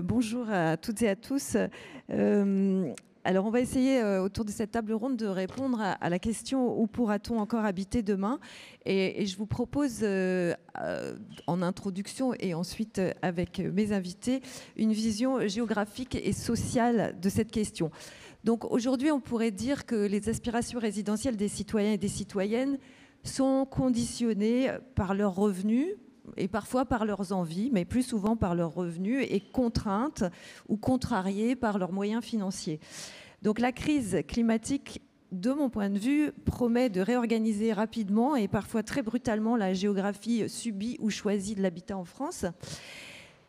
Bonjour à toutes et à tous. Alors, on va essayer autour de cette table ronde de répondre à la question où pourra-t-on encore habiter demain. Et je vous propose, en introduction et ensuite avec mes invités, une vision géographique et sociale de cette question. Donc, aujourd'hui, on pourrait dire que les aspirations résidentielles des citoyens et des citoyennes sont conditionnées par leurs revenus, et parfois par leurs envies, mais plus souvent par leurs revenus, et contraintes ou contrariées par leurs moyens financiers. Donc la crise climatique, de mon point de vue, promet de réorganiser rapidement et parfois très brutalement la géographie subie ou choisie de l'habitat en France.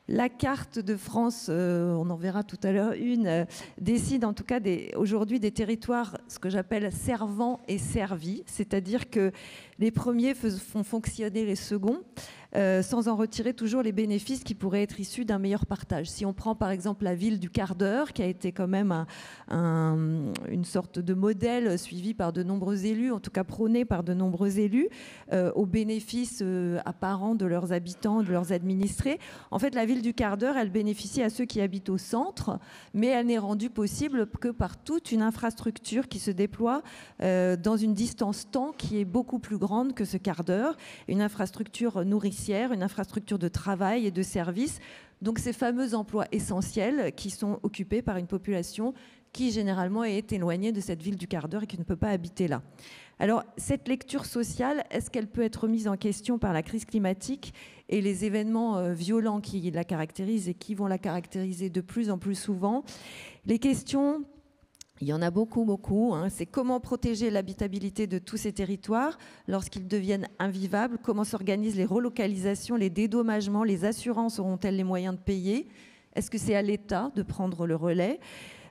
La carte de France, on en verra tout à l'heure une, décide en tout cas aujourd'hui des territoires, ce que j'appelle servants et servis, c'est-à-dire que les premiers font fonctionner les seconds, sans en retirer toujours les bénéfices qui pourraient être issus d'un meilleur partage. Si on prend par exemple la ville du quart d'heure, qui a été quand même une sorte de modèle suivi par de nombreux élus, en tout cas prôné par de nombreux élus, aux bénéfices apparents de leurs habitants, de leurs administrés. En fait, la ville du quart d'heure, elle bénéficie à ceux qui habitent au centre, mais elle n'est rendue possible que par toute une infrastructure qui se déploie dans une distance temps qui est beaucoup plus grande que ce quart d'heure, une infrastructure nourricière, une infrastructure de travail et de services. Donc ces fameux emplois essentiels qui sont occupés par une population qui généralement est éloignée de cette ville du quart d'heure et qui ne peut pas habiter là. Alors cette lecture sociale, est-ce qu'elle peut être mise en question par la crise climatique et les événements violents qui la caractérisent et qui vont la caractériser de plus en plus souvent? Les questions, il y en a beaucoup. C'est comment protéger l'habitabilité de tous ces territoires lorsqu'ils deviennent invivables? Comment s'organisent les relocalisations, les dédommagements? Les assurances auront-elles les moyens de payer? Est-ce que c'est à l'État de prendre le relais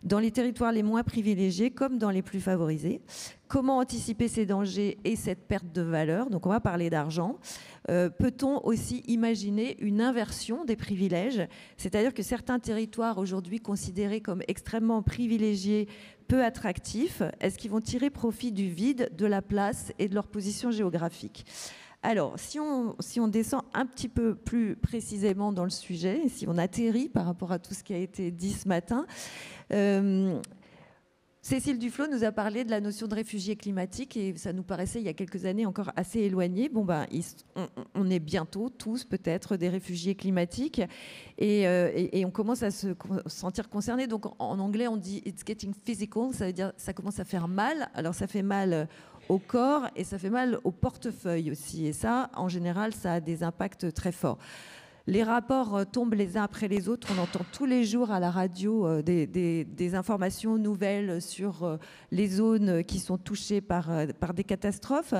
dans les territoires les moins privilégiés comme dans les plus favorisés? Comment anticiper ces dangers et cette perte de valeur? Donc on va parler d'argent. Peut-on aussi imaginer une inversion des privilèges? C'est-à-dire que certains territoires aujourd'hui considérés comme extrêmement privilégiés, peu attractifs, est-ce qu'ils vont tirer profit du vide, de la place et de leur position géographique? Alors, si on descend un petit peu plus précisément dans le sujet, si on atterrit par rapport à tout ce qui a été dit ce matin, Cécile Duflot nous a parlé de la notion de réfugié climatique et ça nous paraissait il y a quelques années encore assez éloigné. Bon, on est bientôt tous peut-être des réfugiés climatiques et on commence à se sentir concernés. Donc en anglais on dit it's getting physical, ça veut dire ça commence à faire mal. Alors ça fait mal au corps et ça fait mal au portefeuille aussi. Et ça, en général, ça a des impacts très forts. Les rapports tombent les uns après les autres. On entend tous les jours à la radio des informations nouvelles sur les zones qui sont touchées par des catastrophes.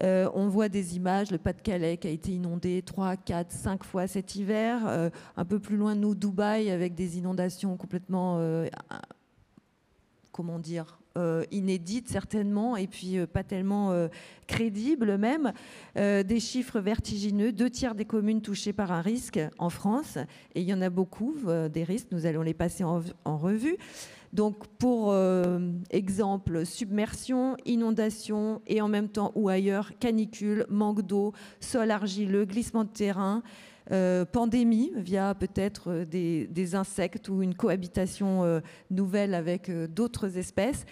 On voit des images, le Pas-de-Calais qui a été inondé 3, 4, 5 fois cet hiver. Un peu plus loin de nous, Dubaï, avec des inondations complètement... comment dire, inédites certainement, et puis pas tellement crédibles même. Des chiffres vertigineux, 2/3 des communes touchées par un risque en France, et il y en a beaucoup, des risques, nous allons les passer en revue. Donc pour exemple, submersion, inondation, et en même temps ou ailleurs, canicule, manque d'eau, sol argileux, glissement de terrain, pandémie via peut-être des insectes ou une cohabitation nouvelle avec d'autres espèces.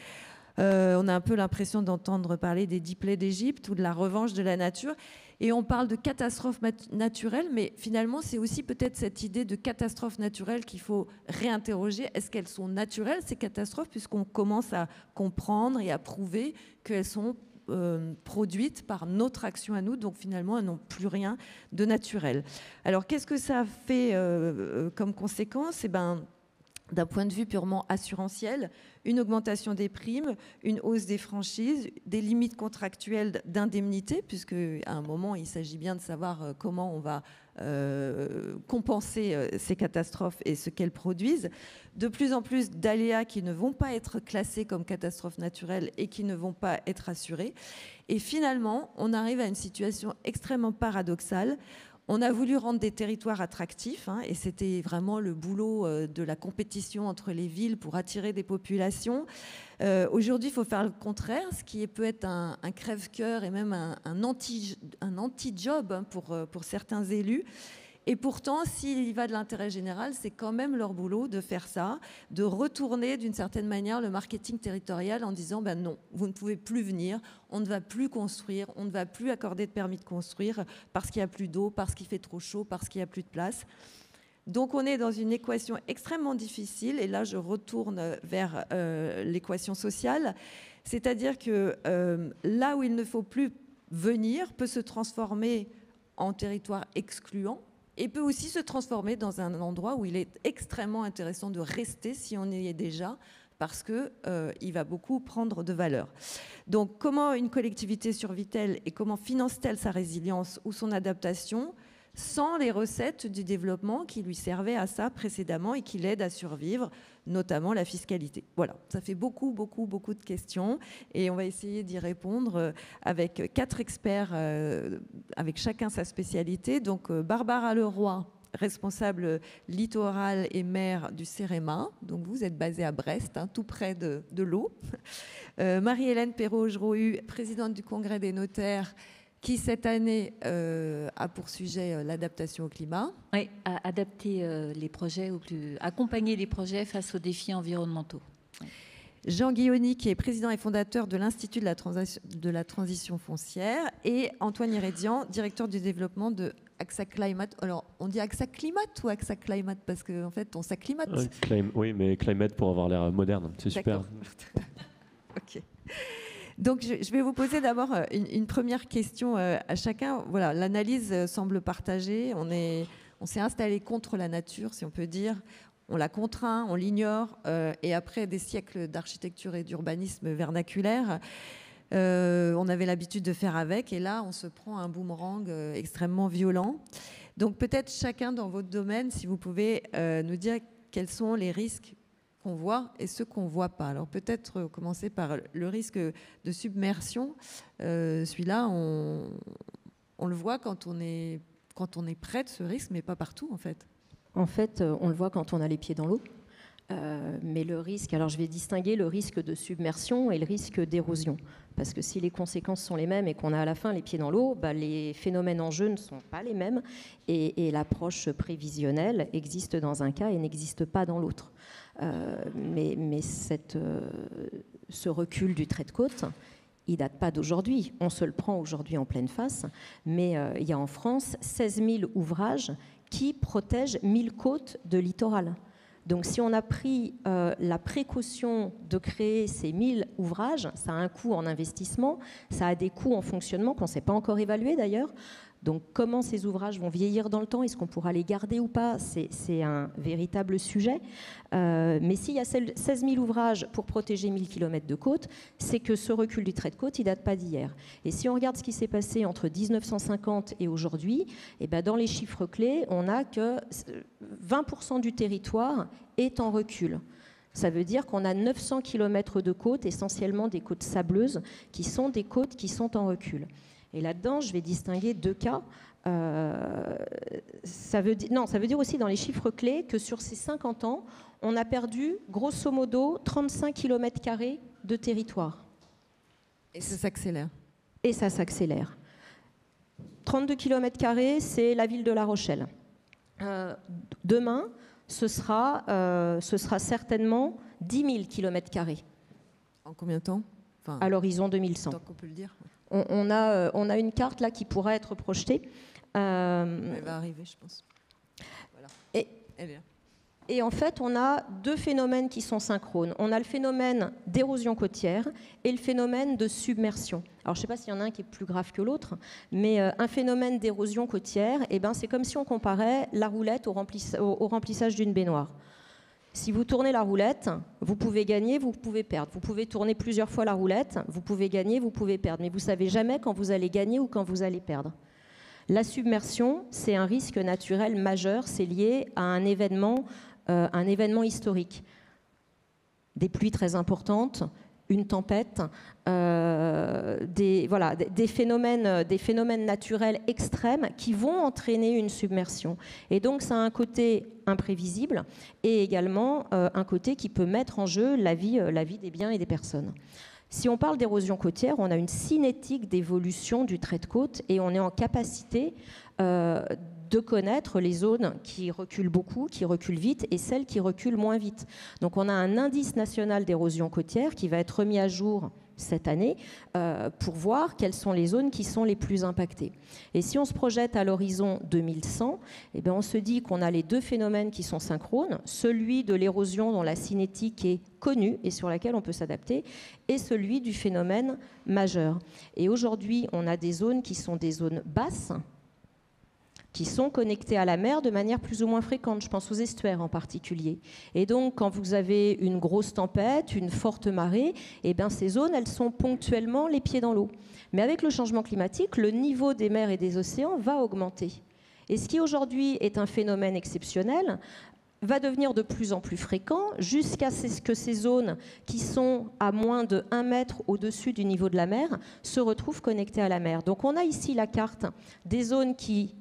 On a un peu l'impression d'entendre parler des 10 plaies d'Égypte ou de la revanche de la nature. Et on parle de catastrophes naturelles, mais finalement, c'est aussi peut-être cette idée de catastrophes naturelles qu'il faut réinterroger. Est-ce qu'elles sont naturelles, ces catastrophes, puisqu'on commence à comprendre et à prouver qu'elles sont produites par notre action à nous, donc finalement elles n'ont plus rien de naturel. Alors qu'est-ce que ça fait comme conséquence? D'un point de vue purement assurantiel, une augmentation des primes, une hausse des franchises, des limites contractuelles d'indemnité, puisque à un moment il s'agit bien de savoir comment on va compenser ces catastrophes et ce qu'elles produisent. De plus en plus d'aléas qui ne vont pas être classés comme catastrophes naturelles et qui ne vont pas être assurés. Et finalement, on arrive à une situation extrêmement paradoxale. On a voulu rendre des territoires attractifs, et c'était vraiment le boulot de la compétition entre les villes pour attirer des populations. Aujourd'hui, il faut faire le contraire, ce qui peut être un crève-cœur et même un anti-job pour certains élus. Et pourtant, s'il y va de l'intérêt général, c'est quand même leur boulot de faire ça, de retourner d'une certaine manière le marketing territorial en disant ben non, vous ne pouvez plus venir, on ne va plus construire, on ne va plus accorder de permis de construire parce qu'il n'y a plus d'eau, parce qu'il fait trop chaud, parce qu'il n'y a plus de place. Donc on est dans une équation extrêmement difficile, et là je retourne vers l'équation sociale, c'est-à-dire que là où il ne faut plus venir peut se transformer en territoire excluant, et peut aussi se transformer dans un endroit où il est extrêmement intéressant de rester si on y est déjà, parce qu'il va beaucoup prendre de valeur. Donc comment une collectivité survit-elle et comment finance-t-elle sa résilience ou son adaptation sans les recettes du développement qui lui servaient à ça précédemment et qui l'aident à survivre, notamment la fiscalité. Voilà, ça fait beaucoup de questions, et on va essayer d'y répondre avec 4 experts, avec chacun sa spécialité. Donc Barbara Leroy, responsable littoral et maire du CEREMA. Donc vous êtes basée à Brest, hein, tout près de l'eau. Marie-Hélène Perrault-Rohu, présidente du Congrès des notaires, qui cette année a pour sujet l'adaptation au climat. Oui, adapter les projets, accompagner les projets face aux défis environnementaux. Oui. Jean Guilloni, qui est président et fondateur de l'Institut de la transition foncière, et Antoine Hérédian, directeur du développement de AXA Climate. Alors, on dit AXA Climate ou AXA Climate parce qu'en fait, on s'acclimate. Oui, mais Climate pour avoir l'air moderne, c'est super. Ok. Donc, je vais vous poser d'abord une première question à chacun. Voilà, l'analyse semble partagée. On s'est installé contre la nature, si on peut dire. On la contraint, on l'ignore. Et après des siècles d'architecture et d'urbanisme vernaculaire, on avait l'habitude de faire avec. Et là, on se prend un boomerang extrêmement violent. Donc, peut-être chacun dans votre domaine, si vous pouvez nous dire quels sont les risques qu'on voit et ceux qu'on ne voit pas. Alors peut-être commencer par le risque de submersion. Celui-là, on le voit quand on est près de ce risque, mais pas partout en fait. En fait, on le voit quand on a les pieds dans l'eau. Mais le risque, alors je vais distinguer le risque de submersion et le risque d'érosion. Parce que si les conséquences sont les mêmes et qu'on a à la fin les pieds dans l'eau, les phénomènes en jeu ne sont pas les mêmes, et l'approche prévisionnelle existe dans un cas et n'existe pas dans l'autre. Mais ce recul du trait de côte, il ne date pas d'aujourd'hui. On se le prend aujourd'hui en pleine face, mais il y a en France 16 000 ouvrages qui protègent 1000 côtes de littoral. Donc si on a pris la précaution de créer ces 1000 ouvrages, ça a un coût en investissement, ça a des coûts en fonctionnement qu'on ne sait pas encore évaluer d'ailleurs. Donc comment ces ouvrages vont vieillir dans le temps, est-ce qu'on pourra les garder ou pas, c'est un véritable sujet. Mais s'il y a 16 000 ouvrages pour protéger 1000 km de côte, c'est que ce recul du trait de côte, il ne date pas d'hier. Et si on regarde ce qui s'est passé entre 1950 et aujourd'hui, eh ben dans les chiffres clés, on a que 20% du territoire est en recul. Ça veut dire qu'on a 900 km de côtes, essentiellement des côtes sableuses, qui sont des côtes qui sont en recul. Et là-dedans, je vais distinguer 2 cas. Ça veut dire aussi dans les chiffres clés que sur ces 50 ans, on a perdu grosso modo 35 km² de territoire. Et ça s'accélère. Et ça s'accélère. 32 km², c'est la ville de La Rochelle. Demain, ce sera certainement 10 000 km². En combien de temps ? À l'horizon 2100. Tant qu'on peut le dire. On a une carte là qui pourrait être projetée. Elle va arriver, je pense. Voilà. Elle est là. Et en fait, on a 2 phénomènes qui sont synchrones. On a le phénomène d'érosion côtière et le phénomène de submersion. Alors, je ne sais pas s'il y en a un qui est plus grave que l'autre, mais un phénomène d'érosion côtière, c'est comme si on comparait la roulette au remplissage d'une baignoire. Si vous tournez la roulette, vous pouvez gagner, vous pouvez perdre. Vous pouvez tourner plusieurs fois la roulette, vous pouvez gagner, vous pouvez perdre. Mais vous ne savez jamais quand vous allez gagner ou quand vous allez perdre. La submersion, c'est un risque naturel majeur. C'est lié à un événement historique. Des pluies très importantes, une tempête, des phénomènes naturels extrêmes qui vont entraîner une submersion. Et donc, ça a un côté imprévisible et également un côté qui peut mettre en jeu la vie des biens et des personnes. Si on parle d'érosion côtière, on a une cinétique d'évolution du trait de côte et on est en capacité de connaître les zones qui reculent beaucoup, qui reculent vite, et celles qui reculent moins vite. Donc on a un indice national d'érosion côtière qui va être remis à jour cette année pour voir quelles sont les zones qui sont les plus impactées. Et si on se projette à l'horizon 2100, eh bien on se dit qu'on a les deux phénomènes qui sont synchrones, celui de l'érosion dont la cinétique est connue et sur laquelle on peut s'adapter, et celui du phénomène majeur. Et aujourd'hui, on a des zones qui sont des zones basses, qui sont connectés à la mer de manière plus ou moins fréquente. Je pense aux estuaires en particulier. Et donc, quand vous avez une grosse tempête, une forte marée, eh bien, ces zones, elles sont ponctuellement les pieds dans l'eau. Mais avec le changement climatique, le niveau des mers et des océans va augmenter. Et ce qui aujourd'hui est un phénomène exceptionnel va devenir de plus en plus fréquent jusqu'à ce que ces zones qui sont à moins de 1 mètre au-dessus du niveau de la mer se retrouvent connectées à la mer. Donc, on a ici la carte des zones qui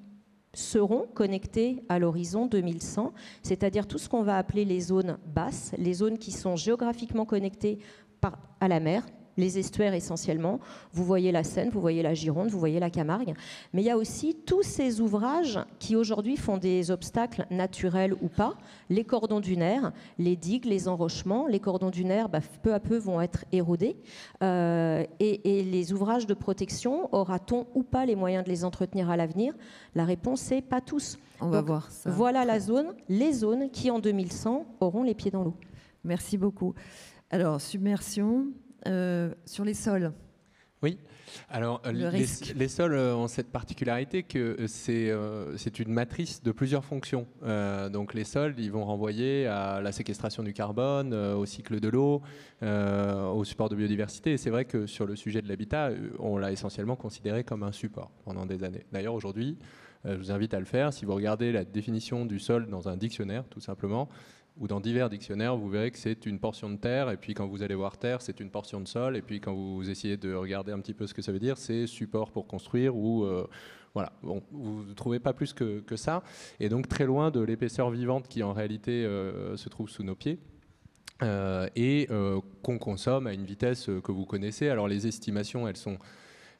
seront connectés à l'horizon 2100, c'est-à-dire tout ce qu'on va appeler les zones basses, les zones qui sont géographiquement connectées à la mer, les estuaires essentiellement. Vous voyez la Seine, vous voyez la Gironde, vous voyez la Camargue. Mais il y a aussi tous ces ouvrages qui aujourd'hui font des obstacles naturels ou pas, les cordons dunaires, les digues, les enrochements. Les cordons dunaires, peu à peu, vont être érodés. Et les ouvrages de protection, aura-t-on ou pas les moyens de les entretenir à l'avenir? La réponse est pas tous. On va voir ça. Voilà les zones qui, en 2100, auront les pieds dans l'eau. Merci beaucoup. Alors, submersion... sur les sols. Oui, alors les sols ont cette particularité que c'est une matrice de plusieurs fonctions. Donc les sols, ils vont renvoyer à la séquestration du carbone, au cycle de l'eau, au support de biodiversité. Et c'est vrai que sur le sujet de l'habitat, on l'a essentiellement considéré comme un support pendant des années. D'ailleurs, aujourd'hui, je vous invite à le faire. Si vous regardez la définition du sol dans un dictionnaire, tout simplement, ou dans divers dictionnaires, vous verrez que c'est une portion de terre, et puis quand vous allez voir terre, c'est une portion de sol, et puis quand vous essayez de regarder un petit peu ce que ça veut dire, c'est support pour construire, ou voilà, bon, vous ne trouvez pas plus que ça, et donc très loin de l'épaisseur vivante qui en réalité se trouve sous nos pieds. Et qu'on consomme à une vitesse que vous connaissez. Alors les estimations,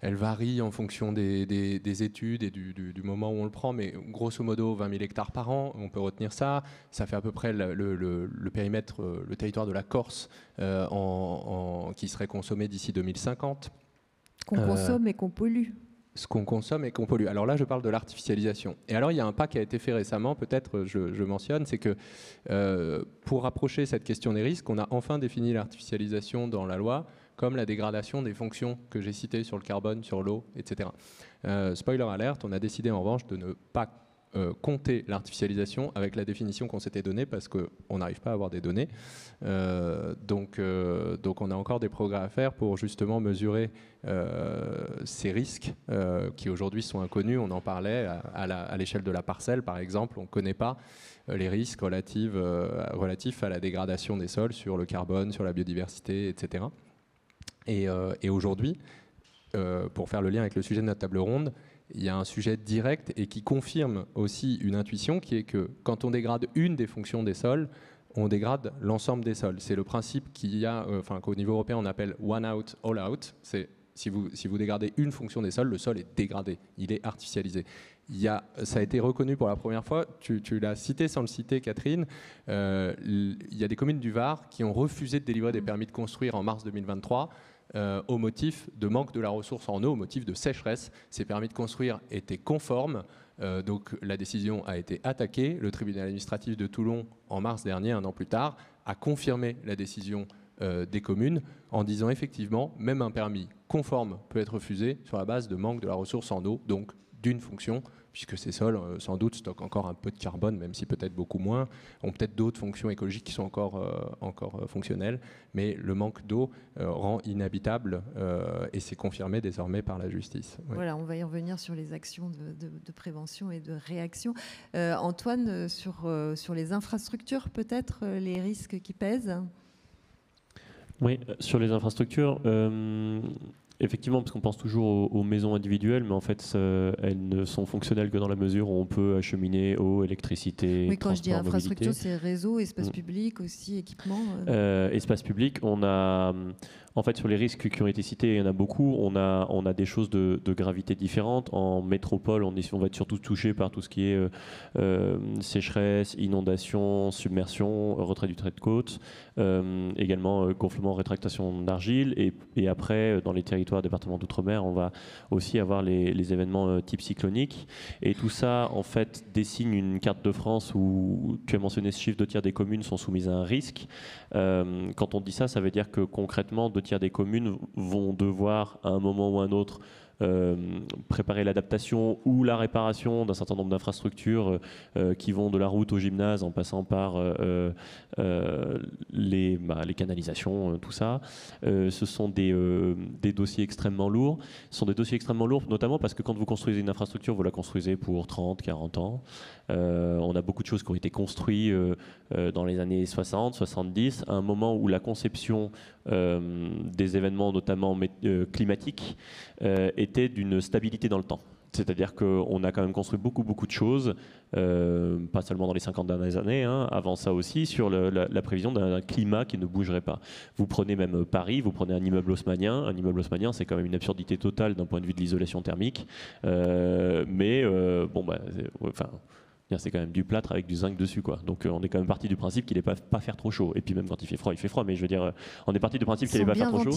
elles varient en fonction des études et du moment où on le prend, mais grosso modo 20 000 hectares par an, on peut retenir ça. Ça fait à peu près le périmètre, le territoire de la Corse qui serait consommé d'ici 2050. Qu'on consomme et qu'on pollue. Ce qu'on consomme et qu'on pollue. Alors là, je parle de l'artificialisation. Et alors, il y a un pas qui a été fait récemment, peut-être je mentionne, c'est que pour approcher cette question des risques, on a enfin défini l'artificialisation dans la loi comme la dégradation des fonctions que j'ai citées sur le carbone, sur l'eau, etc. Spoiler alert, on a décidé en revanche de ne pas compter l'artificialisation avec la définition qu'on s'était donnée parce qu'on n'arrive pas à avoir des données. Donc on a encore des progrès à faire pour justement mesurer ces risques qui aujourd'hui sont inconnus. On en parlait à l'échelle de la parcelle, par exemple. On ne connaît pas les risques relatifs à la dégradation des sols sur le carbone, sur la biodiversité, etc. Et aujourd'hui, pour faire le lien avec le sujet de notre table ronde, il y a un sujet direct et qui confirme aussi une intuition qui est que quand on dégrade une des fonctions des sols, on dégrade l'ensemble des sols. C'est le principe qu'au niveau européen on appelle one out, all out. C'est si vous dégradez une fonction des sols, le sol est dégradé, il est artificialisé. Ça a été reconnu pour la première fois, tu l'as cité sans le citer Catherine, il y a des communes du Var qui ont refusé de délivrer des permis de construire en mars 2023 au motif de manque de la ressource en eau, au motif de sécheresse. Ces permis de construire étaient conformes, donc la décision a été attaquée. Le tribunal administratif de Toulon, en mars dernier, un an plus tard, a confirmé la décision des communes en disant effectivement, même un permis conforme peut être refusé sur la base de manque de la ressource en eau, donc d'une fonction, puisque ces sols, sans doute, stockent encore un peu de carbone, même si peut-être beaucoup moins, ont peut-être d'autres fonctions écologiques qui sont encore fonctionnelles, mais le manque d'eau rend inhabitable, et c'est confirmé désormais par la justice. Ouais. Voilà, on va y revenir sur les actions de prévention et de réaction. Antoine, sur les infrastructures, peut-être, les risques qui pèsent ? Oui, sur les infrastructures, Effectivement, parce qu'on pense toujours aux maisons individuelles, mais en fait, elles ne sont fonctionnelles que dans la mesure où on peut acheminer eau, électricité, Oui, quand je dis transport, infrastructure, mobilité. c'est réseau, espace public aussi, équipement. Espace public, on a, en fait, sur les risques qui ont été cités, il y en a beaucoup. On a des choses de gravité différentes. En métropole, on va être surtout touché par tout ce qui est sécheresse, inondation, submersion, retrait du trait de côte, également gonflement, rétractation d'argile. Et après, dans les territoires, départements d'outre-mer, on va aussi avoir les événements type cyclonique. Et tout ça, en fait, dessine une carte de France où tu as mentionné ce chiffre, 2 tiers des communes sont soumises à un risque. Quand on dit ça, ça veut dire que concrètement, 2 tiers des communes vont devoir, à un moment ou à un autre, préparer l'adaptation ou la réparation d'un certain nombre d'infrastructures qui vont de la route au gymnase en passant par les canalisations, tout ça. Ce sont des dossiers extrêmement lourds. Ce sont des dossiers extrêmement lourds, notamment parce que quand vous construisez une infrastructure, vous la construisez pour 30, 40 ans. On a beaucoup de choses qui ont été construites dans les années 60, 70, à un moment où la conception des événements, notamment climatiques, était d'une stabilité dans le temps. C'est-à-dire qu'on a quand même construit beaucoup de choses, pas seulement dans les 50 dernières années, hein, avant ça aussi, sur la prévision d'un climat qui ne bougerait pas. Vous prenez même Paris, vous prenez un immeuble haussmannien. Un immeuble haussmannien, c'est quand même une absurdité totale d'un point de vue de l'isolation thermique. C'est quand même du plâtre avec du zinc dessus, quoi. Donc on est quand même parti du principe qu'il n'est pas faire trop chaud. Et puis même quand il fait froid. Mais je veux dire, on est parti du principe qu'il n'est pas faire trop chaud.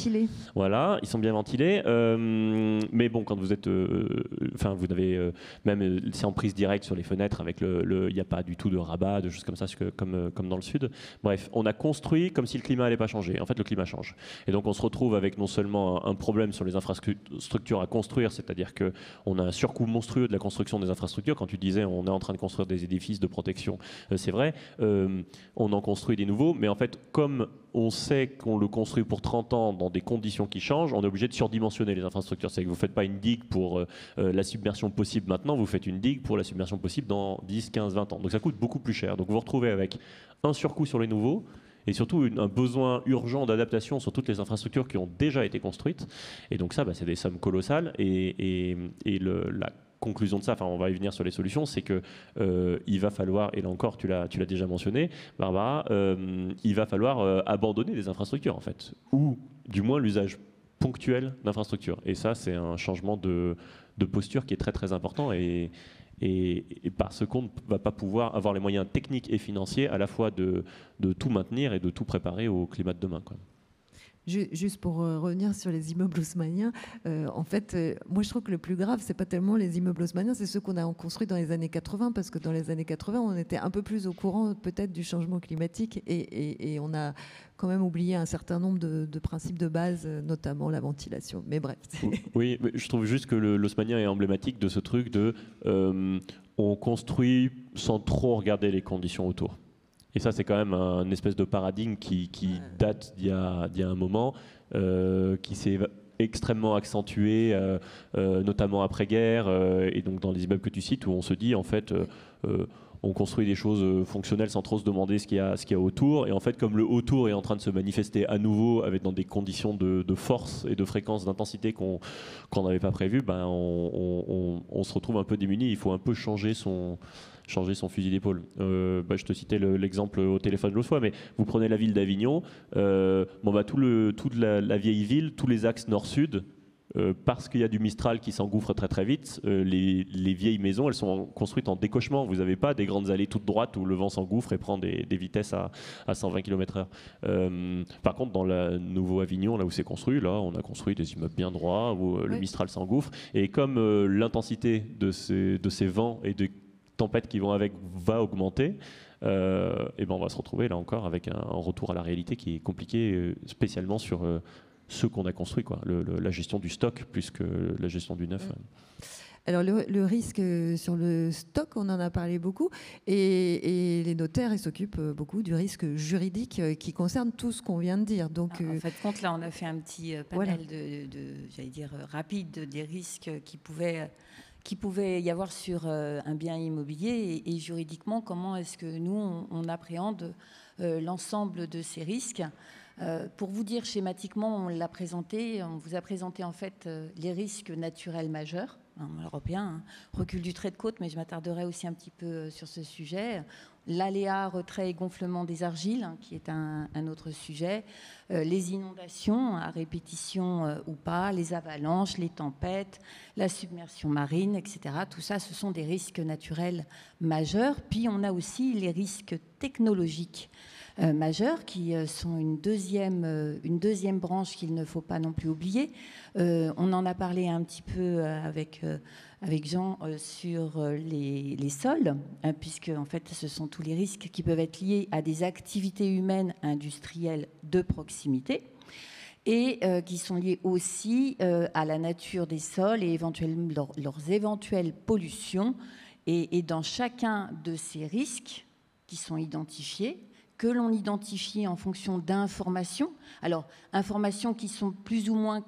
Voilà, ils sont bien ventilés. Mais bon, quand vous êtes, vous avez même c'est en prise directe sur les fenêtres avec il n'y a pas du tout de rabat, de choses comme ça, comme dans le sud. Bref, on a construit comme si le climat n'allait pas changer. En fait, le climat change. Et donc on se retrouve avec non seulement un problème sur les infrastructures à construire, c'est-à-dire que on a un surcoût monstrueux de la construction des infrastructures. Quand tu disais, on est en train de construire des édifices de protection, c'est vrai, on en construit des nouveaux, mais en fait, comme on sait qu'on le construit pour 30 ans dans des conditions qui changent, on est obligé de surdimensionner les infrastructures. C'est que vous ne faites pas une digue pour la submersion possible maintenant, vous faites une digue pour la submersion possible dans 10, 15, 20 ans. Donc ça coûte beaucoup plus cher. Donc vous vous retrouvez avec un surcoût sur les nouveaux, et surtout un besoin urgent d'adaptation sur toutes les infrastructures qui ont déjà été construites. Et donc ça, c'est des sommes colossales. Et la conclusion de ça, on va y venir sur les solutions, c'est que il va falloir, et là encore tu l'as déjà mentionné, Barbara, il va falloir abandonner des infrastructures en fait, ou du moins l'usage ponctuel d'infrastructures. Et ça, c'est un changement de posture qui est très important et parce qu'on ne va pas pouvoir avoir les moyens techniques et financiers à la fois de tout maintenir et de tout préparer au climat de demain, quoi. Juste pour revenir sur les immeubles haussmanniens, en fait, moi je trouve que le plus grave, c'est pas tellement les immeubles haussmanniens, c'est ceux qu'on a construits dans les années 80, parce que dans les années 80, on était un peu plus au courant peut-être du changement climatique et on a quand même oublié un certain nombre de principes de base, notamment la ventilation. Mais bref. Oui, mais je trouve juste que l'haussmannien est emblématique de ce truc de on construit sans trop regarder les conditions autour. Et ça, c'est quand même un espèce de paradigme qui date d'il y a un moment, qui s'est extrêmement accentué, notamment après-guerre, et donc dans les immeubles que tu cites, où on se dit, en fait, on construit des choses fonctionnelles sans trop se demander ce qu'il y a autour. Et en fait, comme le autour est en train de se manifester à nouveau dans des conditions de force et de fréquence, d'intensité qu'on n'avait pas prévues, on se retrouve un peu démuni. Il faut un peu changer son fusil d'épaule. Je te citais l'exemple au téléphone l'autre fois, mais vous prenez la ville d'Avignon, toute la vieille ville, tous les axes nord-sud, parce qu'il y a du Mistral qui s'engouffre très vite, les vieilles maisons, elles sont construites en décochement. Vous n'avez pas des grandes allées toutes droites où le vent s'engouffre et prend des vitesses à 120 km/h. Par contre, dans le nouveau Avignon, là où c'est construit, là, on a construit des immeubles bien droits où le Mistral s'engouffre. Et comme l'intensité de ces vents et de tempêtes qui vont avec va augmenter, on va se retrouver là encore avec un retour à la réalité qui est compliqué, spécialement sur ce qu'on a construit, quoi. La gestion du stock plus que la gestion du neuf. Alors le risque sur le stock, on en a parlé beaucoup, et les notaires, ils s'occupent beaucoup du risque juridique qui concerne tout ce qu'on vient de dire. Donc, en fait, là, on a fait un petit panel j'allais dire, rapide des risques qui pouvait y avoir sur un bien immobilier et juridiquement, comment est-ce que nous, on appréhende l'ensemble de ces risques. Pour vous dire schématiquement, on vous a présenté en fait les risques naturels majeurs, européens, recul du trait de côte, mais je m'attarderai aussi un petit peu sur ce sujet. L'aléa, retrait et gonflement des argiles, qui est un autre sujet, les inondations à répétition ou pas, les avalanches, les tempêtes, la submersion marine, etc. Tout ça, ce sont des risques naturels majeurs. Puis on a aussi les risques technologiques majeurs qui sont une deuxième branche qu'il ne faut pas non plus oublier. On en a parlé un petit peu avec Jean sur les sols, puisque en fait ce sont tous les risques qui peuvent être liés à des activités humaines industrielles de proximité et qui sont liés aussi à la nature des sols et éventuellement leurs éventuelles pollutions. Et dans chacun de ces risques qui sont identifiés, que l'on identifie en fonction d'informations, alors informations qui sont plus ou moins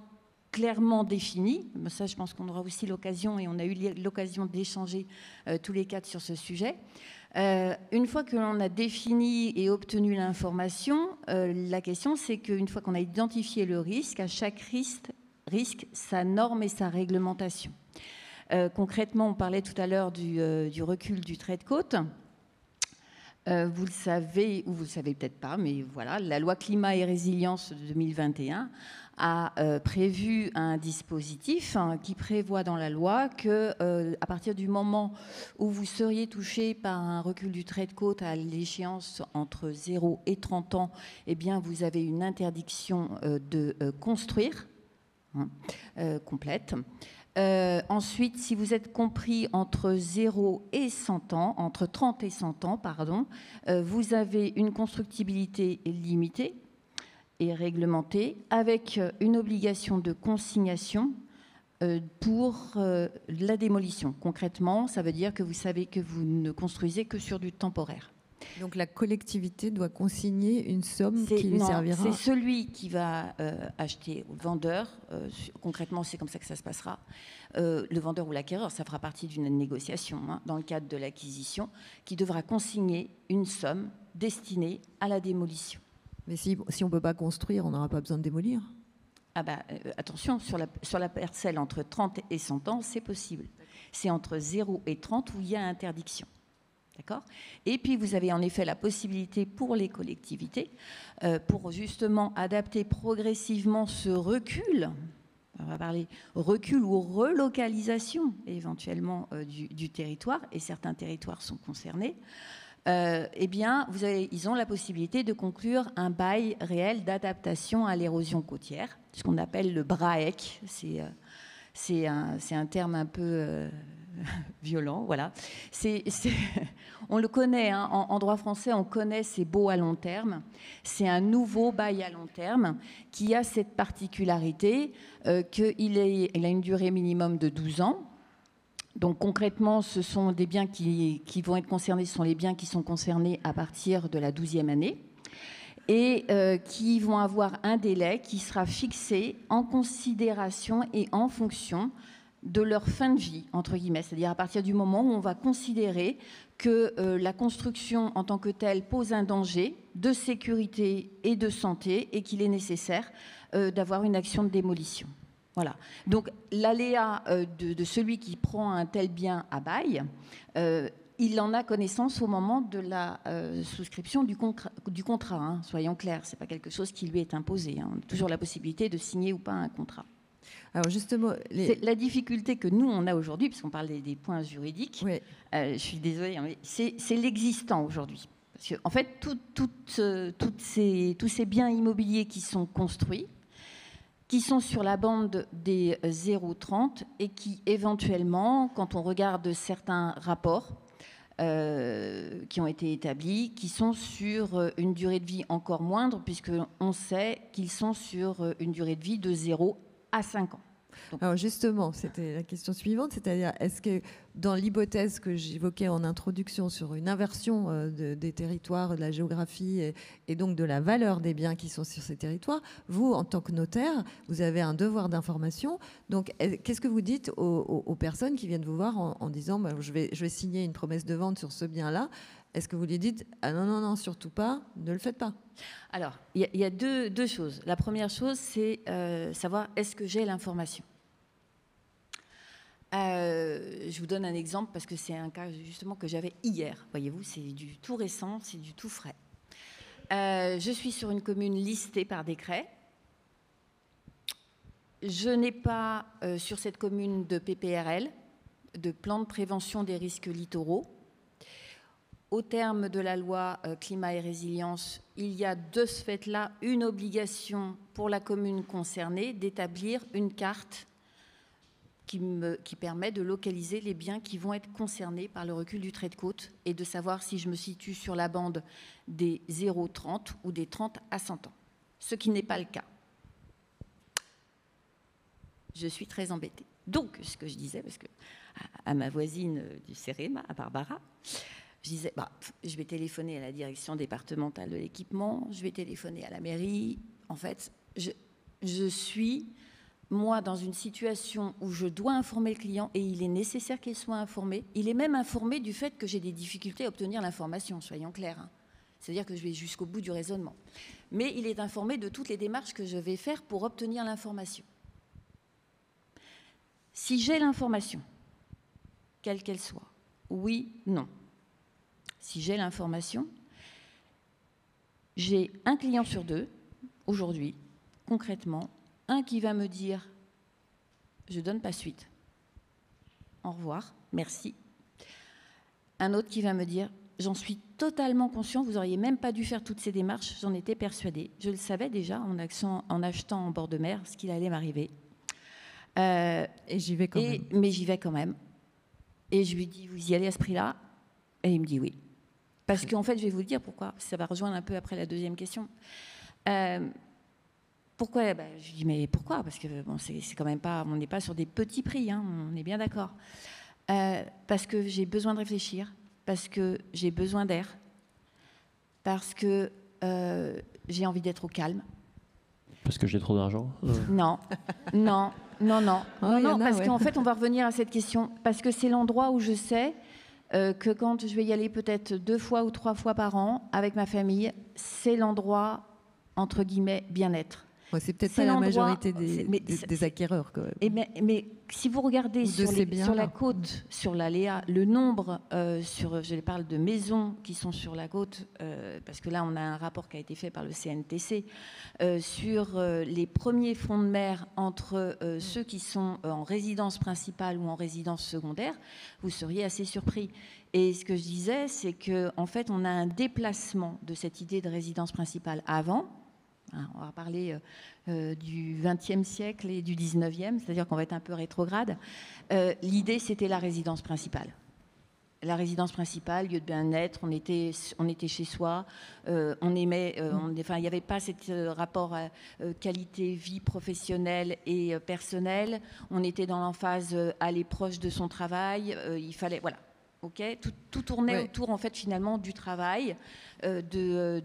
clairement définies, ça je pense qu'on aura aussi l'occasion, et on a eu l'occasion d'échanger tous les quatre sur ce sujet. Une fois que l'on a défini et obtenu l'information, la question c'est qu'une fois qu'on a identifié le risque, à chaque risque sa norme et sa réglementation. Concrètement, on parlait tout à l'heure du recul du trait de côte. Vous le savez, ou vous ne le savez peut-être pas, mais voilà, la loi climat et résilience de 2021 a prévu un dispositif qui prévoit dans la loi que à partir du moment où vous seriez touché par un recul du trait de côte à l'échéance entre 0 et 30 ans, eh bien, vous avez une interdiction de construire complète. Ensuite, si vous êtes compris entre 0 et 100 ans, entre 30 et 100 ans, pardon, vous avez une constructibilité limitée et réglementée avec une obligation de consignation pour la démolition. Concrètement, ça veut dire que vous savez que vous ne construisez que sur du temporaire. Donc la collectivité doit consigner une somme qui lui servira. C'est celui qui va acheter au vendeur. Concrètement, c'est comme ça que ça se passera. Le vendeur ou l'acquéreur, ça fera partie d'une négociation dans le cadre de l'acquisition, qui devra consigner une somme destinée à la démolition. Mais si on ne peut pas construire, on n'aura pas besoin de démolir. Attention, sur la parcelle entre 30 et 100 ans, c'est possible. C'est entre 0 et 30 où il y a interdiction. D'accord ? Et puis, vous avez en effet la possibilité pour les collectivités, pour justement adapter progressivement ce recul, on va parler recul ou relocalisation éventuellement du territoire, et certains territoires sont concernés, eh bien, ils ont la possibilité de conclure un bail réel d'adaptation à l'érosion côtière, ce qu'on appelle le BRAEC. C'est un terme un peu... violent, voilà. On le connaît, en droit français, on connaît ces baux à long terme. C'est un nouveau bail à long terme qui a cette particularité qu'il a une durée minimum de 12 ans. Donc concrètement, ce sont des biens qui vont être concernés, ce sont les biens qui sont concernés à partir de la 12e année et qui vont avoir un délai qui sera fixé en considération et en fonction de leur fin de vie, entre guillemets, c'est-à-dire à partir du moment où on va considérer que la construction en tant que telle pose un danger de sécurité et de santé et qu'il est nécessaire d'avoir une action de démolition. Voilà. Donc l'aléa de celui qui prend un tel bien à bail, il en a connaissance au moment de la souscription du contrat. Soyons clairs, ce n'est pas quelque chose qui lui est imposé. On a toujours la possibilité de signer ou pas un contrat. Alors justement, la difficulté que nous, on a aujourd'hui, puisqu'on parle des points juridiques, oui. Je suis désolée, mais c'est l'existant aujourd'hui. Parce que, en fait, tous ces biens immobiliers qui sont construits, qui sont sur la bande des 0,30 et qui, éventuellement, quand on regarde certains rapports qui ont été établis, qui sont sur une durée de vie encore moindre, puisqu'on sait qu'ils sont sur une durée de vie de 0 à 5 ans. Donc. Alors justement, c'était la question suivante, c'est-à-dire est-ce que dans l'hypothèse que j'évoquais en introduction sur une inversion des territoires, de la géographie et donc de la valeur des biens qui sont sur ces territoires, vous, en tant que notaire, vous avez un devoir d'information. Donc qu'est-ce que vous dites aux personnes qui viennent vous voir en disant je vais signer une promesse de vente sur ce bien-là, est-ce que vous lui dites « Ah non, non, non, surtout pas, ne le faites pas ». Alors, il y a deux choses. La première chose, c'est savoir est-ce que j'ai l'information. Je vous donne un exemple parce que c'est un cas justement que j'avais hier. Voyez-vous, c'est du tout récent, c'est du tout frais. Je suis sur une commune listée par décret. Je n'ai pas sur cette commune de PPRL, de plan de prévention des risques littoraux. Au terme de la loi climat et résilience, il y a de ce fait-là une obligation pour la commune concernée d'établir une carte qui permet de localiser les biens qui vont être concernés par le recul du trait de côte et de savoir si je me situe sur la bande des 0,30 ou des 30 à 100 ans, ce qui n'est pas le cas. Je suis très embêtée. Donc, ce que je disais, parce que à ma voisine du CEREMA, à Barbara, je disais, je vais téléphoner à la direction départementale de l'équipement, je vais téléphoner à la mairie. En fait, je suis, moi, dans une situation où je dois informer le client et il est nécessaire qu'il soit informé. Il est même informé du fait que j'ai des difficultés à obtenir l'information, soyons clairs. Hein. C'est-à-dire que je vais jusqu'au bout du raisonnement. Mais il est informé de toutes les démarches que je vais faire pour obtenir l'information. Si j'ai l'information, quelle qu'elle soit, oui, non. Si j'ai l'information, j'ai un client sur deux, aujourd'hui, concrètement, un qui va me dire « je ne donne pas suite, au revoir, merci ». Un autre qui va me dire « j'en suis totalement conscient, vous n'auriez même pas dû faire toutes ces démarches, j'en étais persuadée. Je le savais déjà en achetant en bord de mer ce qu'il allait m'arriver. » Et j'y vais quand même. Mais j'y vais quand même. Et je lui dis « vous y allez à ce prix-là ?» Et il me dit « oui ». Parce qu'en fait, je vais vous le dire pourquoi. Ça va rejoindre un peu après la deuxième question. Pourquoi ? Je lui dis, mais pourquoi ? Parce que bon, c'est quand même pas, on n'est pas sur des petits prix, hein, on est bien d'accord. Parce que j'ai besoin de réfléchir, parce que j'ai besoin d'air, parce que j'ai envie d'être au calme. Parce que j'ai trop d'argent ? Non, parce qu'en fait, on va revenir à cette question, parce que c'est l'endroit où je sais que quand je vais y aller peut-être 2 fois ou 3 fois par an avec ma famille, c'est l'endroit, entre guillemets, bien-être. Ouais, c'est peut-être pas la majorité des acquéreurs quand même. Mais si vous regardez sur la côte, sur l'Aléa, le nombre, je parle de maisons qui sont sur la côte, parce que là on a un rapport qui a été fait par le CNTC, sur les premiers fonds de mer entre ceux qui sont en résidence principale ou en résidence secondaire, vous seriez assez surpris. Et ce que je disais, c'est qu'en fait on a un déplacement de cette idée de résidence principale avant. On va parler du XXe siècle et du XIXe, c'est-à-dire qu'on va être un peu rétrograde. L'idée, c'était la résidence principale. La résidence principale, lieu de bien-être, on était chez soi, on aimait, il n'y avait pas ce rapport qualité, vie professionnelle et personnelle. On était dans l'emphase aller proche de son travail. Il fallait, voilà. Okay, tout tournait autour en fait finalement du travail, de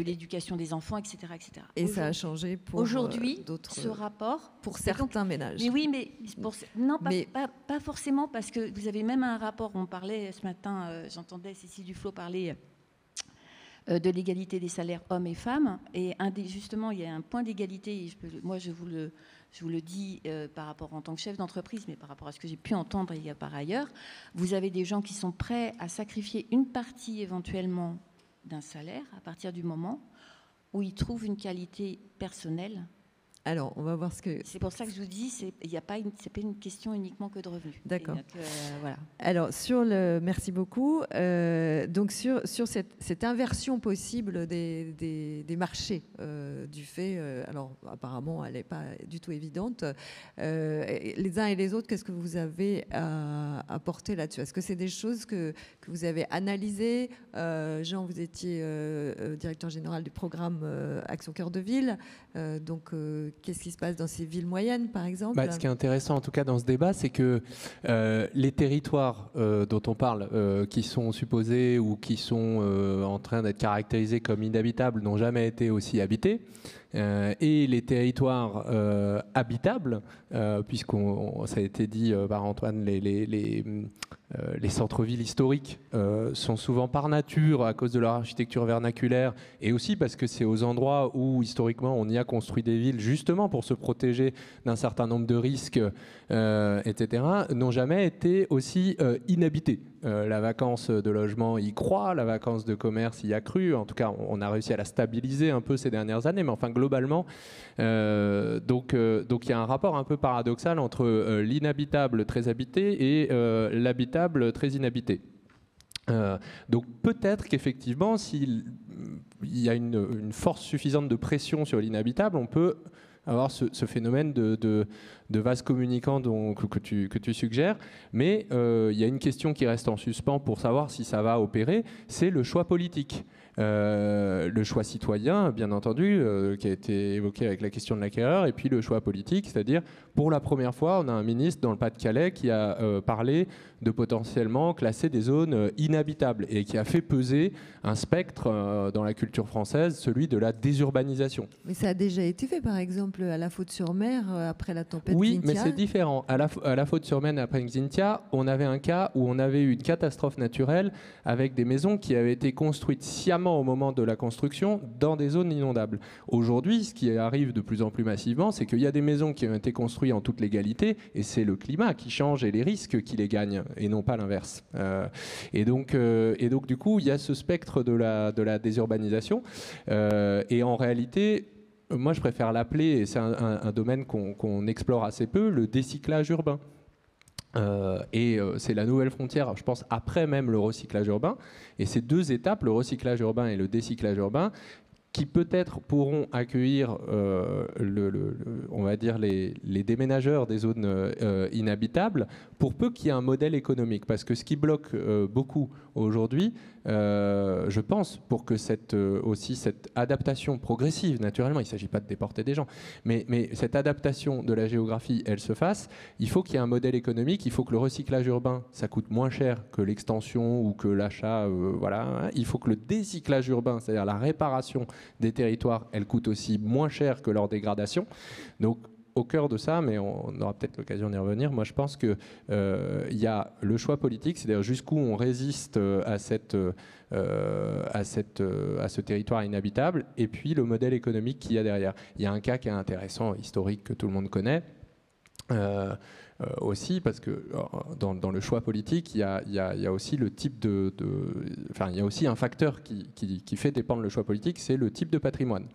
l'éducation des enfants, etc., etc. Et ça a changé pour aujourd'hui d'autres. Ce rapport pour certains ménages. Mais oui, pas forcément, parce que vous avez même un rapport. On parlait ce matin, j'entendais Cécile Duflot parler de l'égalité des salaires hommes et femmes, et justement il y a un point d'égalité. Moi je vous le dis par rapport en tant que chef d'entreprise, mais par rapport à ce que j'ai pu entendre il y a par ailleurs, vous avez des gens qui sont prêts à sacrifier une partie éventuellement d'un salaire à partir du moment où ils trouvent une qualité personnelle. Alors, on va voir ce que... C'est pour ça que je vous dis, c'est pas une question uniquement que de revenus. D'accord. Donc, voilà. Alors, merci beaucoup. Donc, sur cette inversion possible des marchés du fait, alors apparemment, elle n'est pas du tout évidente. Les uns et les autres, qu'est-ce que vous avez à apporter là-dessus ? Est-ce que c'est des choses que vous avez analysées ? Jean, vous étiez directeur général du programme Action Cœur de Ville. Donc, qu'est-ce qui se passe dans ces villes moyennes, par exemple ? Ce qui est intéressant, en tout cas, dans ce débat, c'est que les territoires dont on parle, qui sont supposés ou qui sont en train d'être caractérisés comme inhabitables, n'ont jamais été aussi habités. Et les territoires habitables, puisqu'on ça a été dit par Antoine, les centres-villes historiques sont souvent par nature, à cause de leur architecture vernaculaire, et aussi parce que c'est aux endroits où historiquement on y a construit des villes justement pour se protéger d'un certain nombre de risques, etc., n'ont jamais été aussi inhabités. La vacance de logement y croît, la vacance de commerce y a cru. En tout cas, on a réussi à la stabiliser un peu ces dernières années, mais enfin globalement, donc il y a un rapport un peu paradoxal entre l'inhabitable très habité et l'habitable très inhabité. Donc peut-être qu'effectivement, s'il y a une force suffisante de pression sur l'inhabitable, on peut avoir ce phénomène de vase communicant que tu suggères. Mais il y a une question qui reste en suspens pour savoir si ça va opérer, c'est le choix politique. Le choix citoyen, bien entendu, qui a été évoqué avec la question de l'acquéreur, et puis le choix politique, c'est-à-dire, pour la première fois, on a un ministre dans le Pas-de-Calais qui a parlé de potentiellement classer des zones inhabitables et qui a fait peser un spectre dans la culture française, celui de la désurbanisation. Mais ça a déjà été fait, par exemple, à la Faute-sur-Mer, après la tempête Oui, Xynthia. mais c'est différent. À la Faute-sur-Mer, après Xynthia, on avait un cas où on avait eu une catastrophe naturelle avec des maisons qui avaient été construites sciemment au moment de la construction dans des zones inondables. Aujourd'hui, ce qui arrive de plus en plus massivement, c'est qu'il y a des maisons qui ont été construites en toute légalité, et c'est le climat qui change et les risques qui les gagnent, et non pas l'inverse. Et donc, du coup, il y a ce spectre de la désurbanisation. Et en réalité, moi, je préfère l'appeler, et c'est un domaine qu'on explore assez peu, le décyclage urbain. C'est la nouvelle frontière, je pense, après même le recyclage urbain. Et ces deux étapes, le recyclage urbain et le décyclage urbain, qui peut-être pourront accueillir, on va dire, les déménageurs des zones inhabitables, pour peu qu'il y ait un modèle économique. Parce que ce qui bloque beaucoup aujourd'hui, je pense, pour que cette adaptation progressive, naturellement, il ne s'agit pas de déporter des gens, mais cette adaptation de la géographie, elle se fasse, il faut qu'il y ait un modèle économique, il faut que le recyclage urbain, ça coûte moins cher que l'extension ou que l'achat, voilà. Il faut que le décyclage urbain, c'est-à-dire la réparation des territoires, elle coûte aussi moins cher que leur dégradation. Donc, au cœur de ça, mais on aura peut-être l'occasion d'y revenir, moi je pense qu'il y a le choix politique, c'est-à-dire jusqu'où on résiste à ce territoire inhabitable, et puis le modèle économique qu'il y a derrière. Il y a un cas qui est intéressant, historique, que tout le monde connaît, aussi, parce que dans le choix politique, il y a aussi le type il y a aussi un facteur qui fait dépendre le choix politique, c'est le type de patrimoine.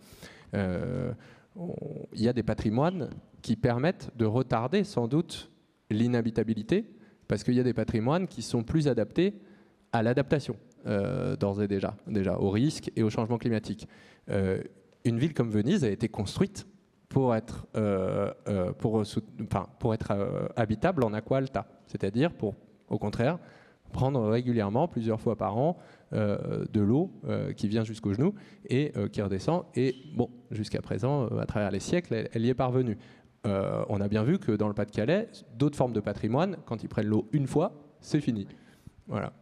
Il y a des patrimoines qui permettent de retarder sans doute l'inhabitabilité, parce qu'il y a des patrimoines qui sont plus adaptés à l'adaptation, d'ores et déjà au risque et au changement climatique. Une ville comme Venise a été construite pour être habitable en aqua alta, c'est-à-dire pour, au contraire, prendre régulièrement, plusieurs fois par an, de l'eau qui vient jusqu'aux genoux et qui redescend. Et bon, jusqu'à présent, à travers les siècles, elle y est parvenue. On a bien vu que dans le Pas-de-Calais, d'autres formes de patrimoine, quand ils prennent l'eau une fois, c'est fini. Voilà.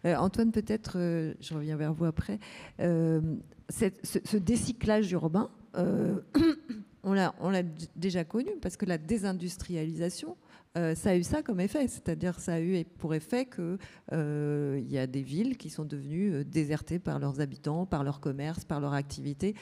Antoine, peut-être, je reviens vers vous après, ce décyclage urbain, on l'a déjà connu, parce que la désindustrialisation, ça a eu ça comme effet, c'est-à-dire ça a eu pour effet qu'il y a des villes qui sont devenues désertées par leurs habitants, par leur commerce, par leur activité.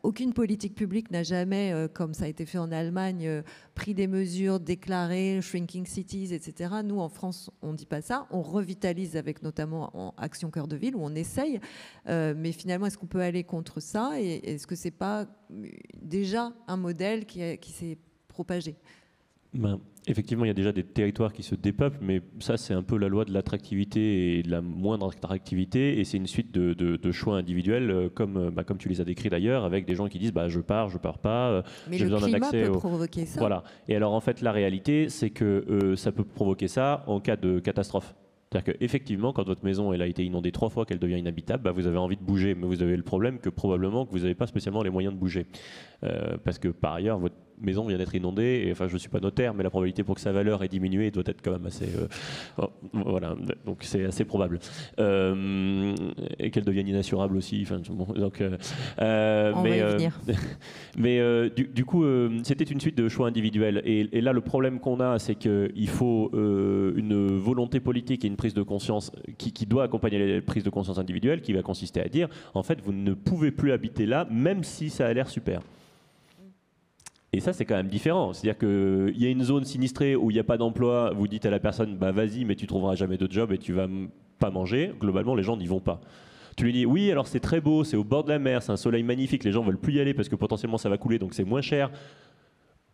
Aucune politique publique n'a jamais, comme ça a été fait en Allemagne, pris des mesures déclarées, shrinking cities, etc. Nous, en France, on ne dit pas ça. On revitalise avec notamment en Action Cœur de Ville, où on essaye. Mais finalement, est-ce qu'on peut aller contre ça? Et est-ce que ce n'est pas déjà un modèle qui s'est propagé? Effectivement, il y a déjà des territoires qui se dépeuplent, mais ça, c'est un peu la loi de l'attractivité et de la moindre attractivité, et c'est une suite de choix individuels, comme tu les as décrits d'ailleurs, avec des gens qui disent je pars pas, j'ai besoin d'un accès. Mais le climat peut provoquer ça. Voilà. Et alors, en fait, la réalité, c'est que ça peut provoquer ça en cas de catastrophe. C'est-à-dire qu'effectivement, quand votre maison elle a été inondée 3 fois, qu'elle devient inhabitable, vous avez envie de bouger, mais vous avez le problème que probablement que vous n'avez pas spécialement les moyens de bouger. Parce que par ailleurs, maison vient d'être inondée, et enfin je ne suis pas notaire, mais la probabilité pour que sa valeur ait diminué doit être quand même assez... voilà, donc c'est assez probable. Et qu'elle devienne inassurable aussi. Bon, donc, on va y venir. Mais du coup, c'était une suite de choix individuels. Et là, le problème qu'on a, c'est qu'il faut une volonté politique et une prise de conscience qui doit accompagner les prises de conscience individuelles, qui va consister à dire, en fait, vous ne pouvez plus habiter là, même si ça a l'air super. Et ça, c'est quand même différent. C'est-à-dire qu'il y a une zone sinistrée où il n'y a pas d'emploi, vous dites à la personne, bah vas-y, mais tu trouveras jamais de job et tu vas pas manger. Globalement, les gens n'y vont pas. Tu lui dis, oui, alors c'est très beau, c'est au bord de la mer, c'est un soleil magnifique, les gens veulent plus y aller parce que potentiellement ça va couler, donc c'est moins cher.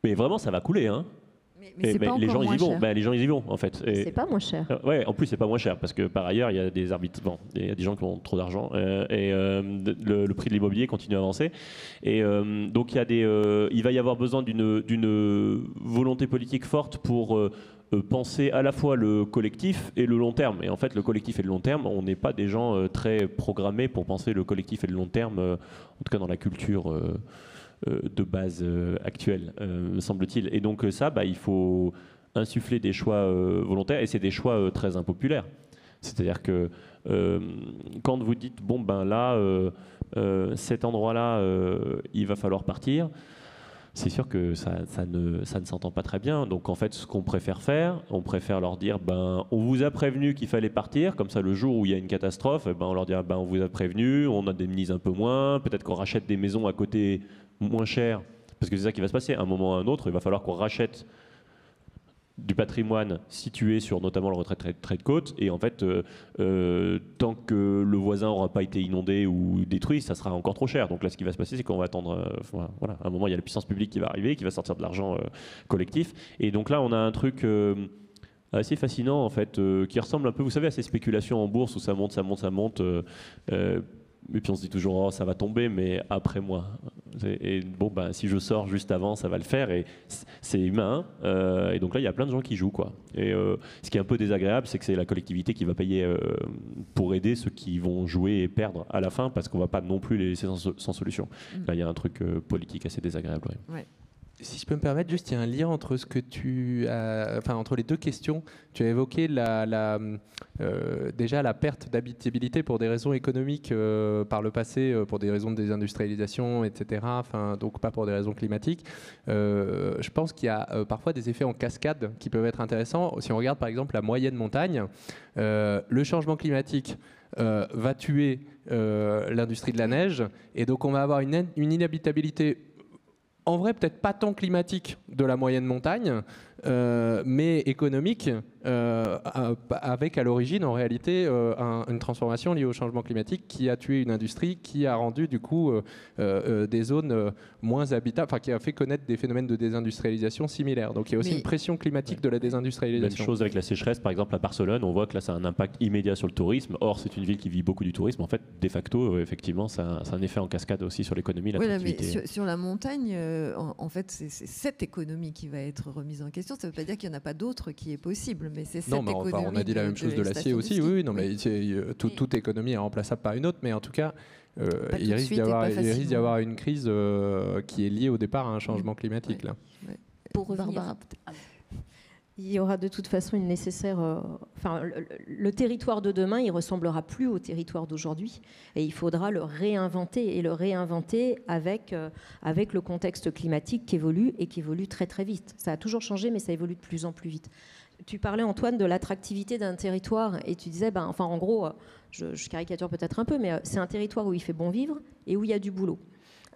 Mais vraiment, ça va couler, hein. Mais les gens y vont. Les gens y vont en fait. C'est pas moins cher. Ouais, en plus c'est pas moins cher parce que par ailleurs il y a des arbitres, il y a des gens qui ont trop d'argent et le prix de l'immobilier continue à avancer. Et donc il va y avoir besoin d'une volonté politique forte pour penser à la fois le collectif et le long terme. Et en fait, le collectif et le long terme, on n'est pas des gens très programmés pour penser le collectif et le long terme, en tout cas dans la culture de base actuelle, me semble-t-il. Et donc ça, il faut insuffler des choix volontaires, et c'est des choix très impopulaires. C'est-à-dire que quand vous dites, bon ben là, cet endroit-là, il va falloir partir, c'est sûr que ça ne s'entend pas très bien. Donc en fait, ce qu'on préfère faire, on préfère leur dire, on vous a prévenu qu'il fallait partir, comme ça le jour où il y a une catastrophe, on leur dira, on vous a prévenu, on indemnise un peu moins, peut-être qu'on rachète des maisons à côté moins cher, parce que c'est ça qui va se passer. À un moment ou à un autre, il va falloir qu'on rachète du patrimoine situé sur notamment le retrait de côte, et en fait, tant que le voisin n'aura pas été inondé ou détruit, ça sera encore trop cher. Donc là, ce qui va se passer, c'est qu'on va attendre, voilà, à un moment, il y a la puissance publique qui va arriver, qui va sortir de l'argent collectif, et donc là, on a un truc assez fascinant, en fait, qui ressemble un peu, vous savez, à ces spéculations en bourse où ça monte, ça monte, ça monte, et puis on se dit toujours, oh, ça va tomber, mais après moi. Et bon, si je sors juste avant, ça va le faire, et c'est humain. Et donc là, il y a plein de gens qui jouent, quoi. Et ce qui est un peu désagréable, c'est que c'est la collectivité qui va payer pour aider ceux qui vont jouer et perdre à la fin, parce qu'on ne va pas non plus les laisser sans solution. Là, il y a un truc politique assez désagréable. Ouais. Si je peux me permettre, juste, il y a un lien entre ce que tu as, entre les deux questions. Tu as évoqué déjà la perte d'habitabilité pour des raisons économiques par le passé, pour des raisons de désindustrialisation, etc. Donc pas pour des raisons climatiques. Je pense qu'il y a parfois des effets en cascade qui peuvent être intéressants. Si on regarde par exemple la moyenne montagne, le changement climatique va tuer l'industrie de la neige, et donc on va avoir une inhabitabilité, en vrai, peut-être pas tant climatique de la moyenne montagne, mais économique, avec à l'origine, en réalité, une transformation liée au changement climatique qui a tué une industrie, qui a rendu du coup des zones moins habitables, qui a fait connaître des phénomènes de désindustrialisation similaires. Donc il y a aussi une pression climatique de la désindustrialisation. Même chose avec la sécheresse, par exemple à Barcelone, on voit que là ça a un impact immédiat sur le tourisme. Or, c'est une ville qui vit beaucoup du tourisme. En fait, de facto, effectivement, ça a un effet en cascade aussi sur l'économie. Mais sur la montagne, en fait, c'est cette économie qui va être remise en question. Ça ne veut pas dire qu'il n'y en a pas d'autres qui est possible, mais c'est cette économie. On a dit la même chose de l'acier aussi. Oui, non, mais toute économie est remplaçable par une autre, mais en tout cas, il risque d'y avoir une crise qui est liée au départ à un changement climatique. Là. Ouais. Pour revenir, il y aura de toute façon une nécessaire... le territoire de demain, il ne ressemblera plus au territoire d'aujourd'hui. Et il faudra le réinventer. Et le réinventer avec le contexte climatique qui évolue, et qui évolue très très vite. Ça a toujours changé, mais ça évolue de plus en plus vite. Tu parlais, Antoine, de l'attractivité d'un territoire. Et tu disais, en gros, je caricature peut-être un peu, mais c'est un territoire où il fait bon vivre et où il y a du boulot.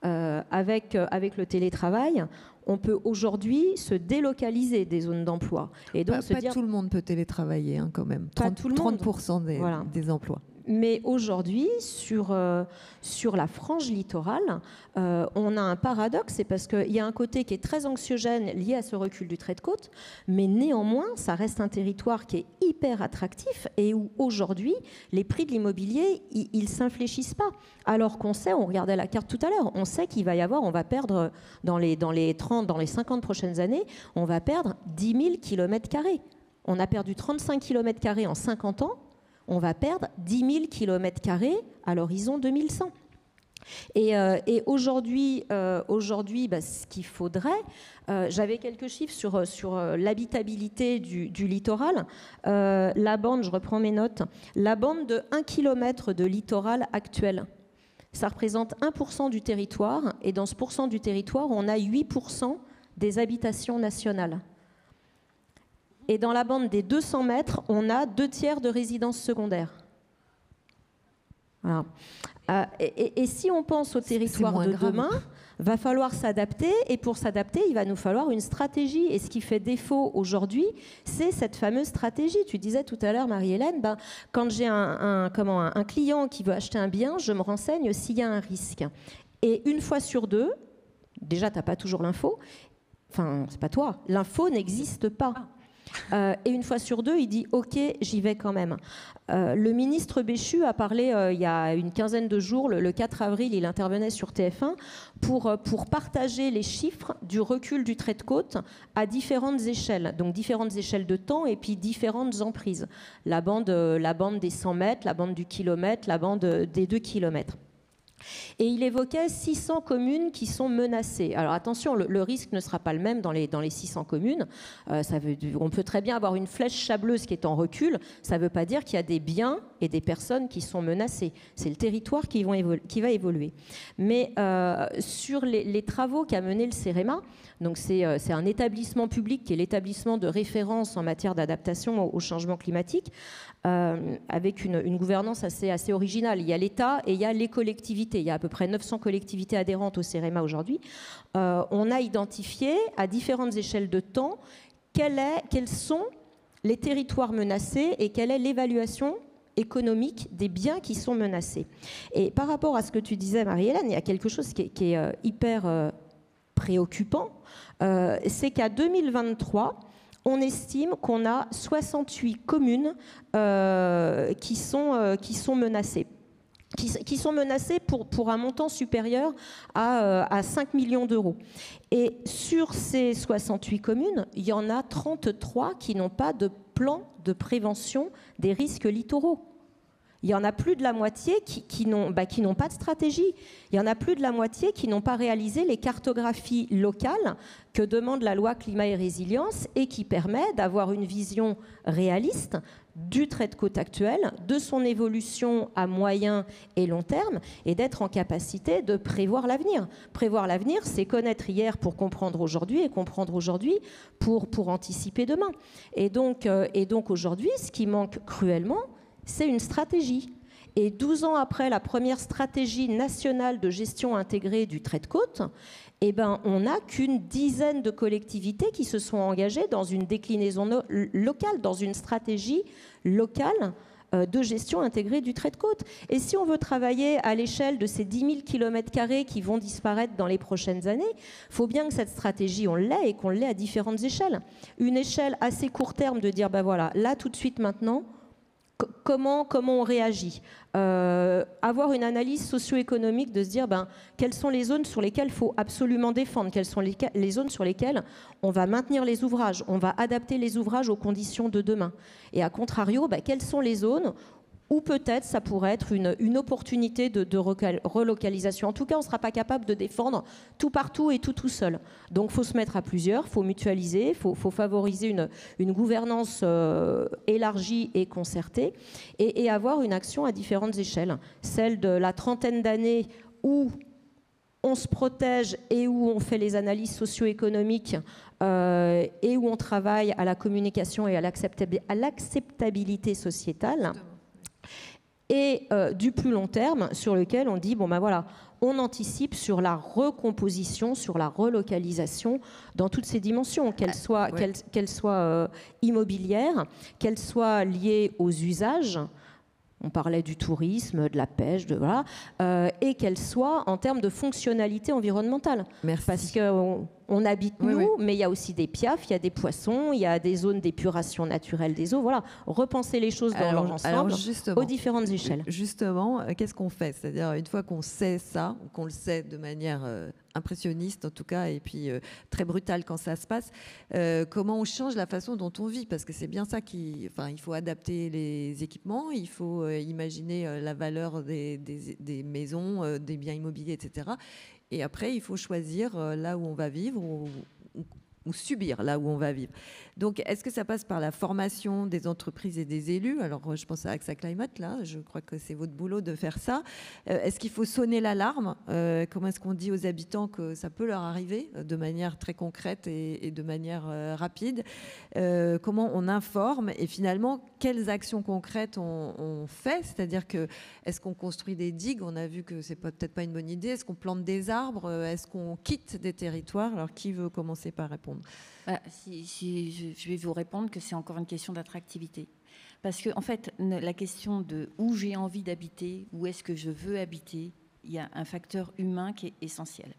Avec le télétravail, on peut aujourd'hui se délocaliser des zones d'emploi. Et donc pas tout le monde peut télétravailler, quand même. 30% des emplois. Mais aujourd'hui, sur la frange littorale, on a un paradoxe, c'est parce qu'il y a un côté qui est très anxiogène lié à ce recul du trait de côte, mais néanmoins, ça reste un territoire qui est hyper attractif et où aujourd'hui, les prix de l'immobilier, ils ne s'infléchissent pas. Alors qu'on sait, on regardait la carte tout à l'heure, on sait qu'il va y avoir, on va perdre dans les 50 prochaines années, on va perdre 10 000 km². On a perdu 35 km² en 50 ans. On va perdre 10 000 km² à l'horizon 2100. Et aujourd'hui, ce qu'il faudrait, j'avais quelques chiffres sur l'habitabilité du littoral. La bande, je reprends mes notes, la bande de 1 km de littoral actuel, ça représente 1% du territoire, et dans ce pourcent du territoire, on a 8% des habitations nationales. Et dans la bande des 200 mètres, on a 2/3 de résidences secondaires. Voilà. Et si on pense au territoire de demain, va falloir s'adapter, et pour s'adapter, il va nous falloir une stratégie. Et ce qui fait défaut aujourd'hui, c'est cette fameuse stratégie. Tu disais tout à l'heure, Marie-Hélène, quand j'ai un client qui veut acheter un bien, je me renseigne s'il y a un risque. Et une fois sur deux, déjà, tu n'as pas toujours l'info. Enfin, c'est pas toi, l'info n'existe pas. Et une fois sur deux, il dit « Ok, j'y vais quand même ». Le ministre Béchu a parlé il y a une quinzaine de jours, le 4 avril, il intervenait sur TF1 pour partager les chiffres du recul du trait de côte à différentes échelles, donc différentes échelles de temps et puis différentes emprises. La bande des 100 mètres, la bande du kilomètre, la bande des 2 kilomètres. Et il évoquait 600 communes qui sont menacées. Alors attention, le risque ne sera pas le même dans les 600 communes. On peut très bien avoir une flèche sableuse qui est en recul. Ça ne veut pas dire qu'il y a des biens et des personnes qui sont menacées. C'est le territoire qui va évoluer. Mais sur les travaux qu'a mené le CEREMA, donc c'est un établissement public qui est l'établissement de référence en matière d'adaptation au changement climatique, avec une gouvernance assez originale. Il y a l'État et il y a les collectivités. Il y a à peu près 900 collectivités adhérentes au CEREMA aujourd'hui. On a identifié à différentes échelles de temps quels sont les territoires menacés et quelle est l'évaluation économique des biens qui sont menacés. Et par rapport à ce que tu disais, Marie-Hélène, il y a quelque chose qui est hyper préoccupant. C'est qu'à 2023, on estime qu'on a 68 communes qui sont menacées. Qui sont menacées pour un montant supérieur à 5 millions d'euros. Et sur ces 68 communes, il y en a 33 qui n'ont pas de plan de prévention des risques littoraux. Il y en a plus de la moitié qui n'ont pas de stratégie. Il y en a plus de la moitié qui n'ont pas réalisé les cartographies locales que demande la loi climat et résilience et qui permet d'avoir une vision réaliste du trait de côte actuel, de son évolution à moyen et long terme, et d'être en capacité de prévoir l'avenir. Prévoir l'avenir, c'est connaître hier pour comprendre aujourd'hui, et comprendre aujourd'hui pour anticiper demain. Et donc aujourd'hui, ce qui manque cruellement, c'est une stratégie. Et 12 ans après la première stratégie nationale de gestion intégrée du trait de côte, on n'a qu'une dizaine de collectivités qui se sont engagées dans une déclinaison locale, dans une stratégie locale de gestion intégrée du trait de côte. Et si on veut travailler à l'échelle de ces 10 000 km² qui vont disparaître dans les prochaines années, il faut bien que cette stratégie, on l'ait et qu'on l'ait à différentes échelles. Une échelle assez court terme de dire, voilà, là tout de suite maintenant, comment on réagit, avoir une analyse socio-économique de se dire quelles sont les zones sur lesquelles il faut absolument défendre, quelles sont les zones sur lesquelles on va maintenir les ouvrages, on va adapter les ouvrages aux conditions de demain. Et à contrario, quelles sont les zones où peut-être ça pourrait être une opportunité de relocalisation. En tout cas, on ne sera pas capable de défendre tout partout et tout seul. Donc il faut se mettre à plusieurs, il faut mutualiser, il faut favoriser une gouvernance élargie et concertée et avoir une action à différentes échelles. Celle de la trentaine d'années où on se protège et où on fait les analyses socio-économiques et où on travaille à la communication et à l'acceptabilité sociétale. Et du plus long terme, sur lequel on dit, voilà, on anticipe sur la recomposition, sur la relocalisation dans toutes ces dimensions, qu'elles soient immobilières, qu'elles soient liées aux usages, on parlait du tourisme, de la pêche, et qu'elles soient en termes de fonctionnalité environnementale. Merci. Parce qu'on on habite nous, mais il y a aussi des piafs, il y a des poissons, il y a des zones d'épuration naturelle des eaux. Voilà, repenser les choses dans leur ensemble aux différentes échelles. Justement, qu'est-ce qu'on fait? C'est-à-dire, une fois qu'on sait ça, qu'on le sait de manière impressionniste en tout cas, et puis très brutale quand ça se passe, comment on change la façon dont on vit? Parce que c'est bien ça il faut adapter les équipements, il faut imaginer la valeur des maisons, des biens immobiliers, etc. Et après, il faut choisir là où on va vivre ou subir là où on va vivre. Donc, est-ce que ça passe par la formation des entreprises et des élus? Alors, je pense à AXA Climate, là, je crois que c'est votre boulot de faire ça. Est-ce qu'il faut sonner l'alarme? Comment est-ce qu'on dit aux habitants que ça peut leur arriver de manière très concrète et de manière rapide? Comment on informe? Et finalement, quelles actions concrètes on fait? C'est-à-dire que, est-ce qu'on construit des digues? On a vu que c'est peut-être pas une bonne idée. Est-ce qu'on plante des arbres? Est-ce qu'on quitte des territoires? Alors, qui veut commencer par répondre? Je vais vous répondre que c'est encore une question d'attractivité. Parce que, en fait, la question de où j'ai envie d'habiter, où est-ce que je veux habiter, il y a un facteur humain qui est essentiel.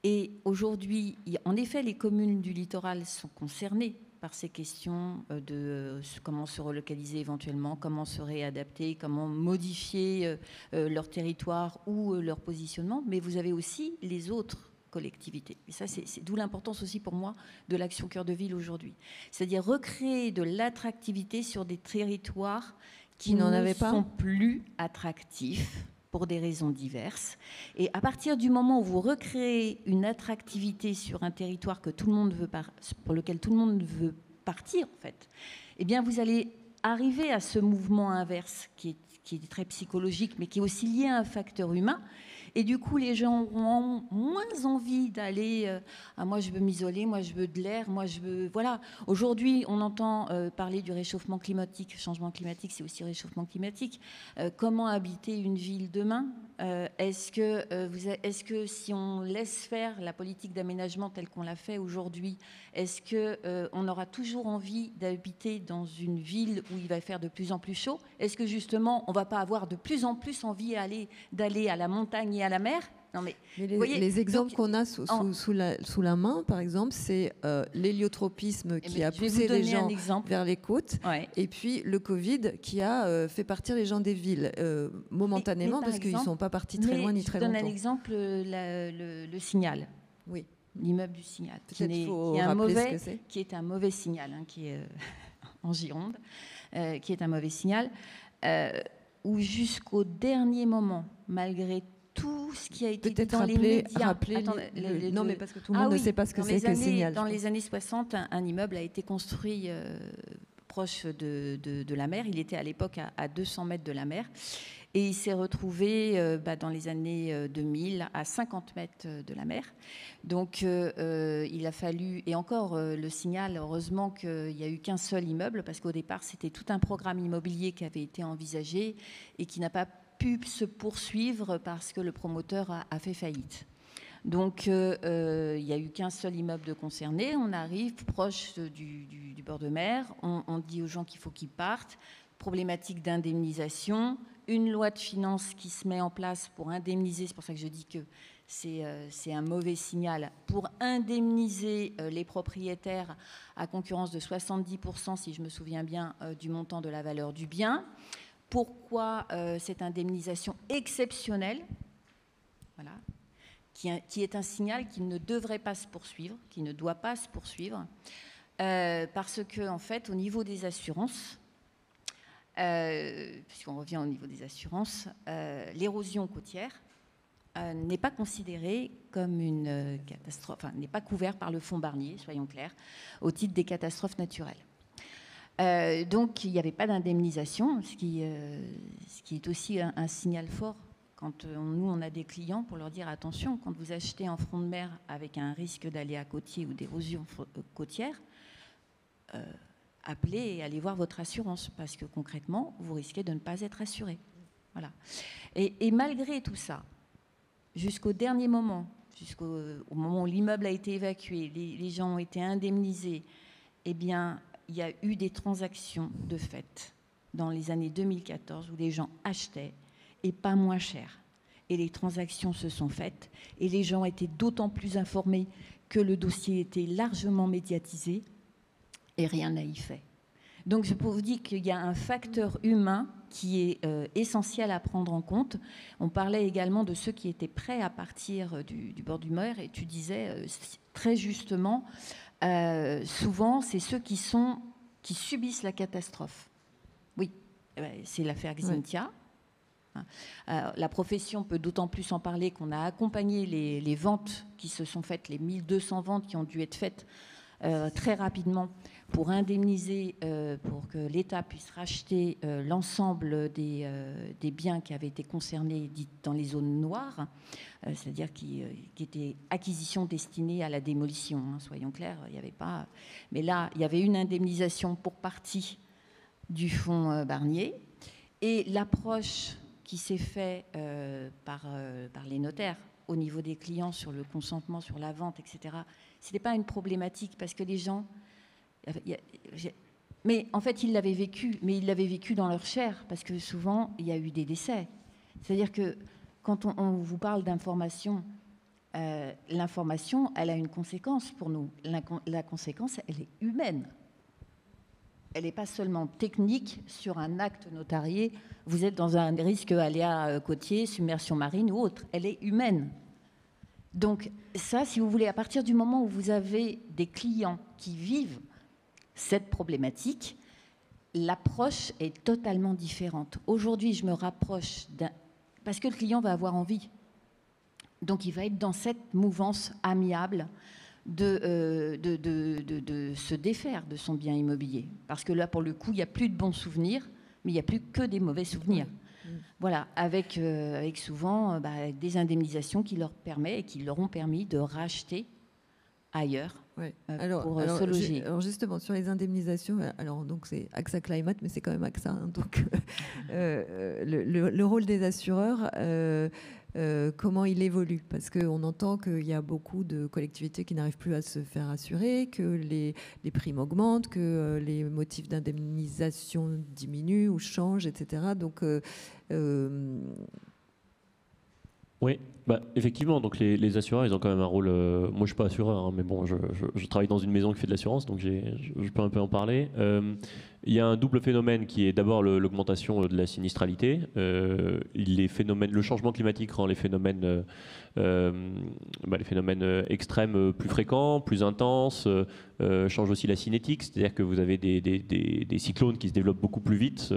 Et aujourd'hui, en effet, les communes du littoral sont concernées par ces questions de comment se relocaliser éventuellement, comment se réadapter, comment modifier leur territoire ou leur positionnement. Mais vous avez aussi les autres collectivités. Et ça, c'est d'où l'importance aussi pour moi de l'action Cœur de Ville aujourd'hui. C'est-à-dire recréer de l'attractivité sur des territoires qui ne sont plus attractifs pour des raisons diverses. Et à partir du moment où vous recréez une attractivité sur un territoire que tout le monde veut pour lequel tout le monde veut partir, en fait, eh bien, vous allez arriver à ce mouvement inverse qui est très psychologique, mais qui est aussi lié à un facteur humain. Et du coup, les gens ont moins envie d'aller moi, je veux m'isoler, moi, je veux de l'air, moi, je veux... Voilà. Aujourd'hui, on entend parler du réchauffement climatique. Changement climatique, c'est aussi réchauffement climatique. Comment habiter une ville demain? Est-ce que si on laisse faire la politique d'aménagement telle qu'on l'a fait aujourd'hui, est-ce qu'on aura toujours envie d'habiter dans une ville où il va faire de plus en plus chaud? Est-ce que justement, on ne va pas avoir de plus en plus envie d'aller à la montagne et à la mer? Non, mais les exemples qu'on a sous la main, par exemple, c'est l'héliotropisme qui a poussé les gens vers les côtes, et puis le Covid qui a fait partir les gens des villes momentanément, parce qu'ils ne sont pas partis très loin ni très longtemps. Je donne un exemple, le Signal. Oui. L'immeuble du Signal, qui est un mauvais signal, qui est en Gironde, qui est un mauvais signal, où jusqu'au dernier moment, malgré tout ce qui a été dit dans les médias... Non, mais parce que tout le monde ne sait pas ce que c'est que Signal. Dans les années 60, un immeuble a été construit proche de la mer. Il était à l'époque à 200 mètres de la mer. Et il s'est retrouvé dans les années 2000 à 50 mètres de la mer. Donc il a fallu, et encore le Signal, heureusement qu'il n'y a eu qu'un seul immeuble, parce qu'au départ c'était tout un programme immobilier qui avait été envisagé et qui n'a pas pu se poursuivre parce que le promoteur a fait faillite. Donc il n'y a eu qu'un seul immeuble de concerné. On arrive proche du bord de mer, on dit aux gens qu'il faut qu'ils partent. Problématique d'indemnisation, une loi de finances qui se met en place pour indemniser, c'est pour ça que je dis que c'est un mauvais signal, pour indemniser les propriétaires à concurrence de 70%, si je me souviens bien, du montant de la valeur du bien. Pourquoi cette indemnisation exceptionnelle, voilà, qui est un signal qui ne devrait pas se poursuivre, qui ne doit pas se poursuivre, parce que, en fait, au niveau des assurances, puisqu'on revient au niveau des assurances, l'érosion côtière n'est pas considérée comme une catastrophe, enfin, n'est pas couverte par le fonds Barnier, soyons clairs, au titre des catastrophes naturelles. Donc, il n'y avait pas d'indemnisation, ce qui est aussi un signal fort quand nous, on a des clients pour leur dire attention, quand vous achetez en front de mer avec un risque d'aléa côtier ou d'érosion côtière, appelez et allez voir votre assurance, parce que concrètement, vous risquez de ne pas être assuré. Voilà. Et malgré tout ça, jusqu'au dernier moment, au moment où l'immeuble a été évacué, les gens ont été indemnisés, eh bien, il y a eu des transactions de fait dans les années 2014 où les gens achetaient et pas moins cher. et les transactions se sont faites, et les gens étaient d'autant plus informés que le dossier était largement médiatisé, et rien n'a y fait. Donc je peux vous dire qu'il y a un facteur humain qui est essentiel à prendre en compte. On parlait également de ceux qui étaient prêts à partir du bord du mer, et tu disais très justement, souvent c'est ceux qui subissent la catastrophe. Oui, c'est l'affaire Xynthia. Oui. La profession peut d'autant plus en parler qu'on a accompagné les ventes qui se sont faites, les 1200 ventes qui ont dû être faites très rapidement pour indemniser, pour que l'État puisse racheter l'ensemble des biens qui avaient été concernés dans les zones noires, c'est-à-dire qui étaient acquisitions destinées à la démolition, hein, soyons clairs, il n'y avait pas... Mais là, il y avait une indemnisation pour partie du fonds Barnier, et l'approche qui s'est faite par les notaires au niveau des clients sur le consentement, sur la vente, etc., ce n'était pas une problématique parce que les gens... Mais en fait, ils l'avaient vécu, mais ils l'avaient vécu dans leur chair parce que souvent, il y a eu des décès. C'est-à-dire que quand on vous parle d'information, l'information, elle a une conséquence pour nous. La conséquence, elle est humaine. Elle n'est pas seulement technique sur un acte notarié. Vous êtes dans un risque aléa côtier, submersion marine ou autre. Elle est humaine. Donc ça, si vous voulez, à partir du moment où vous avez des clients qui vivent cette problématique, l'approche est totalement différente. Aujourd'hui, je me rapproche parce que le client va avoir envie. Donc il va être dans cette mouvance amiable de se défaire de son bien immobilier. Parce que là, pour le coup, il n'y a plus de bons souvenirs, mais il n'y a plus que des mauvais souvenirs. Voilà, avec souvent des indemnisations qui leur permettent et qui leur ont permis de racheter ailleurs pour se loger. Alors justement, sur les indemnisations, donc c'est AXA Climate, mais c'est quand même AXA. Hein, donc le rôle des assureurs, comment il évolue? Parce qu'on entend qu'il y a beaucoup de collectivités qui n'arrivent plus à se faire assurer, que les primes augmentent, que les motifs d'indemnisation diminuent ou changent, etc. Donc... Oui, effectivement, donc les assureurs, ils ont quand même un rôle... moi, je ne suis pas assureur, hein, mais bon, je travaille dans une maison qui fait de l'assurance, donc je peux un peu en parler. Il y a un double phénomène qui est d'abord l'augmentation de la sinistralité. Le changement climatique rend les phénomènes extrêmes plus fréquents, plus intenses, change aussi la cinétique, c'est-à-dire que vous avez des cyclones qui se développent beaucoup plus vite,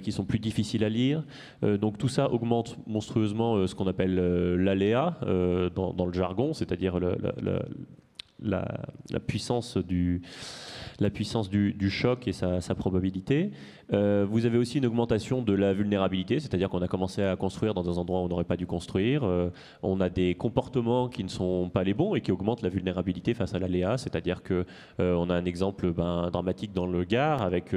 qui sont plus difficiles à lire. Donc tout ça augmente monstrueusement ce qu'on appelle l'aléa dans le jargon, c'est-à-dire la puissance du choc et sa probabilité. Vous avez aussi une augmentation de la vulnérabilité, c'est-à-dire qu'on a commencé à construire dans des endroits où on n'aurait pas dû construire. On a des comportements qui ne sont pas les bons et qui augmentent la vulnérabilité face à l'aléa, c'est-à-dire qu'on a un exemple dramatique dans le Gard, avec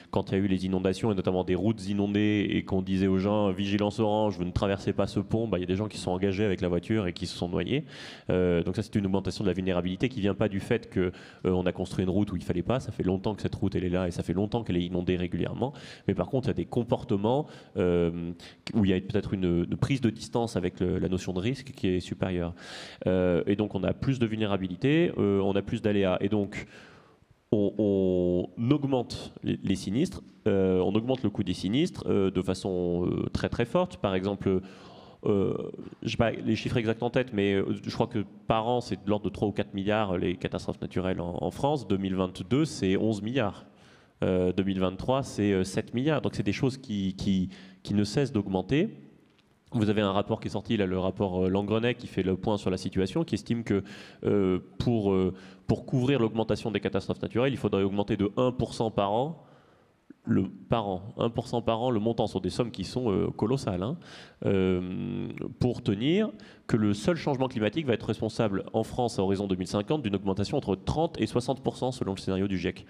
quand il y a eu les inondations et notamment des routes inondées et qu'on disait aux gens « vigilance orange, vous ne traversez pas ce pont », il y a des gens qui se sont engagés avec la voiture et qui se sont noyés. Donc ça, c'est une augmentation de la vulnérabilité qui ne vient pas du fait qu'on a construit une route où il ne fallait pas. Ça fait longtemps que cette route elle est là et ça fait longtemps qu'elle est inondée régulièrement. Mais par contre, il y a des comportements où il y a peut-être une prise de distance avec la notion de risque qui est supérieure. Et donc, on a plus de vulnérabilité, on a plus d'aléas. Et donc, on augmente les sinistres, on augmente le coût des sinistres de façon très très forte. Par exemple, je n'ai pas les chiffres exacts en tête, mais je crois que par an, c'est de l'ordre de 3 ou 4 milliards les catastrophes naturelles en France. 2022, c'est 11 milliards. 2023, c'est 7 milliards. Donc, c'est des choses qui ne cessent d'augmenter. Vous avez un rapport qui est sorti, là, le rapport Langrenec, qui fait le point sur la situation, qui estime que pour couvrir l'augmentation des catastrophes naturelles, il faudrait augmenter de 1% par an. 1% par an, le montant sont des sommes qui sont colossales, pour tenir que le seul changement climatique va être responsable en France à horizon 2050 d'une augmentation entre 30 et 60% selon le scénario du GIEC.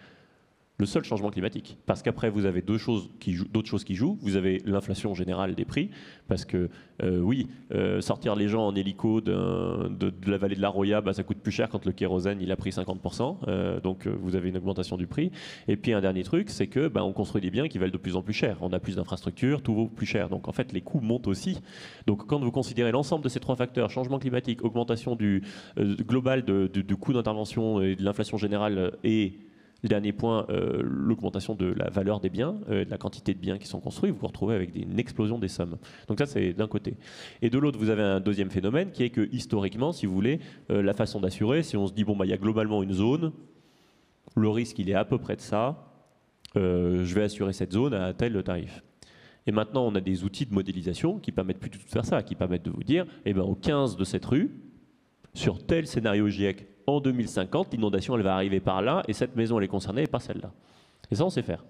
Le seul changement climatique. Parce qu'après, vous avez d'autres choses qui jouent. Vous avez l'inflation générale des prix. Parce que, sortir les gens en hélico de la vallée de la Roya, ça coûte plus cher quand le kérosène il a pris 50%. Donc, vous avez une augmentation du prix. Et puis, un dernier truc, c'est que on construit des biens qui valent de plus en plus cher. On a plus d'infrastructures, tout vaut plus cher. Donc, en fait, les coûts montent aussi. Donc, quand vous considérez l'ensemble de ces trois facteurs, changement climatique, augmentation globale du coût d'intervention et de l'inflation générale et le dernier point, l'augmentation de la valeur des biens, de la quantité de biens qui sont construits, vous vous retrouvez avec une explosion des sommes. Donc ça, c'est d'un côté. Et de l'autre, vous avez un deuxième phénomène qui est que historiquement, si vous voulez, la façon d'assurer, si on se dit, il y a globalement une zone, le risque, il est à peu près de ça, je vais assurer cette zone à tel tarif. Et maintenant, on a des outils de modélisation qui permettent plus du tout de faire ça, qui permettent de vous dire, au 15 de cette rue, sur tel scénario GIEC, en 2050, l'inondation, elle va arriver par là, et cette maison, elle est concernée, et pas celle-là. Et ça, on sait faire.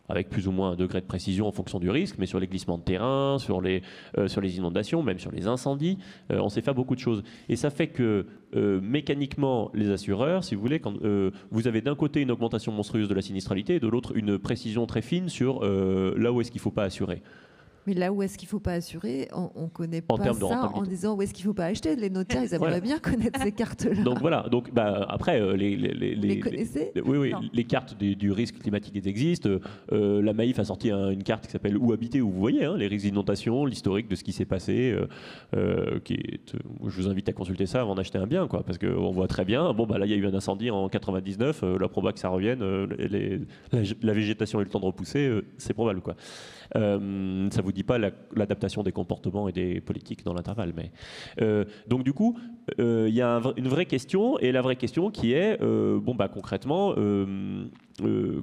Avec plus ou moins un degré de précision en fonction du risque, mais sur les glissements de terrain, sur les inondations, même sur les incendies, on sait faire beaucoup de choses. Et ça fait que, mécaniquement, les assureurs, si vous voulez, quand vous avez d'un côté une augmentation monstrueuse de la sinistralité, et de l'autre une précision très fine sur là où est-ce qu'il ne faut pas assurer. Mais là où est-ce qu'il ne faut pas assurer, on ne connaît pas ça en disant où est-ce qu'il ne faut pas acheter. Les notaires, ils aimeraient bien connaître ces cartes-là. Donc voilà, après, vous les connaissez ? Oui, les cartes du risque climatique existent. La Maïf a sorti une carte qui s'appelle Où habiter, où vous voyez les risques d'inondation, l'historique de ce qui s'est passé. Je vous invite à consulter ça avant d'acheter un bien, parce qu'on voit très bien, là il y a eu un incendie en 99, la proba que ça revienne, la végétation a eu le temps de repousser, c'est probable. Ça ne vous dit pas l'adaptation des comportements et des politiques dans l'intervalle. Donc du coup, il y a une vraie question, et la vraie question qui est, concrètement,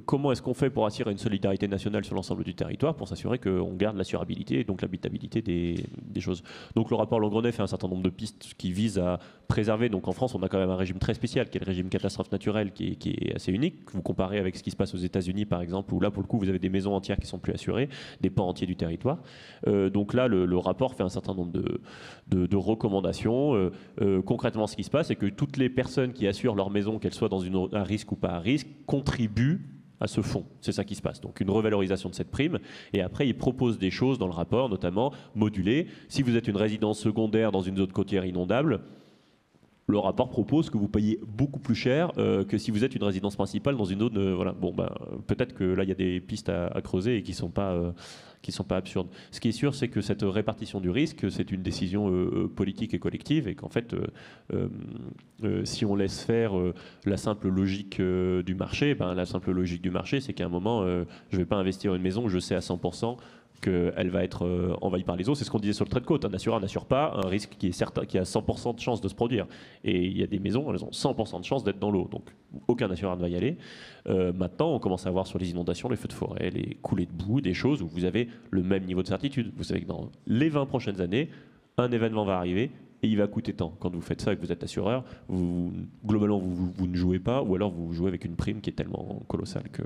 comment est-ce qu'on fait pour assurer une solidarité nationale sur l'ensemble du territoire pour s'assurer qu'on garde l'assurabilité et donc l'habitabilité des choses. Donc le rapport Langrenay fait un certain nombre de pistes qui visent à préserver. Donc en France, on a quand même un régime très spécial, qui est le régime catastrophe naturelle, qui est assez unique. Vous comparez avec ce qui se passe aux États-Unis, par exemple, où là, pour le coup, vous avez des maisons entières qui sont plus assurées, des pans entiers du territoire. Donc là, le rapport fait un certain nombre de recommandations. Concrètement, ce qui se passe, c'est que toutes les personnes qui assurent leur maison, qu'elles soient dans un risque ou pas à risque, contribuent à ce fonds. C'est ça qui se passe. Donc une revalorisation de cette prime. Et après, ils proposent des choses dans le rapport, notamment modulées. Si vous êtes une résidence secondaire dans une zone côtière inondable, le rapport propose que vous payez beaucoup plus cher que si vous êtes une résidence principale dans une zone. Peut-être que là, il y a des pistes à creuser et qui ne sont pas absurdes. Ce qui est sûr, c'est que cette répartition du risque, c'est une décision politique et collective, et qu'en fait, si on laisse faire la simple logique du marché, la simple logique du marché, c'est qu'à un moment, je ne vais pas investir une maison où je sais à 100% qu'elle va être envahie par les eaux. C'est ce qu'on disait sur le trait de côte. Un assureur n'assure pas un risque qui a 100% de chance de se produire. Et il y a des maisons, elles ont 100% de chance d'être dans l'eau. Donc aucun assureur ne va y aller. Maintenant, on commence à voir sur les inondations, les feux de forêt, les coulées de boue, des choses où vous avez le même niveau de certitude. Vous savez que dans les 20 prochaines années, un événement va arriver et il va coûter tant. Quand vous faites ça et que vous êtes assureur, globalement, vous ne jouez pas, ou alors vous jouez avec une prime qui est tellement colossale que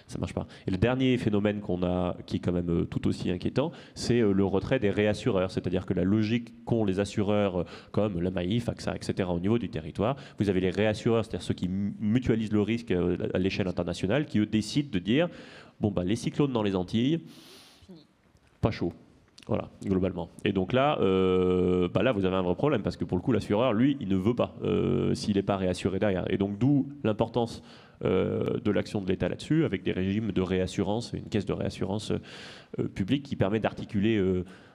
ça ne marche pas. Et le dernier phénomène qu'on a, qui est quand même tout aussi inquiétant, c'est le retrait des réassureurs. C'est-à-dire que la logique qu'ont les assureurs comme la Maïf, AXA, etc. au niveau du territoire, vous avez les réassureurs, c'est-à-dire ceux qui mutualisent le risque à l'échelle internationale, qui eux décident de dire, les cyclones dans les Antilles, pas chaud. Voilà, globalement. Et donc là, là, vous avez un vrai problème, parce que pour le coup, l'assureur, lui, il ne veut pas, s'il n'est pas réassuré derrière. Et donc, d'où l'importance de l'action de l'État là-dessus, avec des régimes de réassurance, une caisse de réassurance publique qui permet d'articuler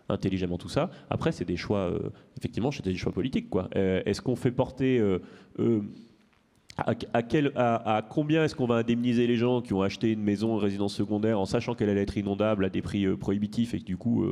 intelligemment tout ça. Après, c'est des choix, effectivement, c'est des choix politiques, Est-ce qu'on fait porter... à combien est-ce qu'on va indemniser les gens qui ont acheté une maison, une résidence secondaire, en sachant qu'elle allait être inondable à des prix prohibitifs, et que du coup,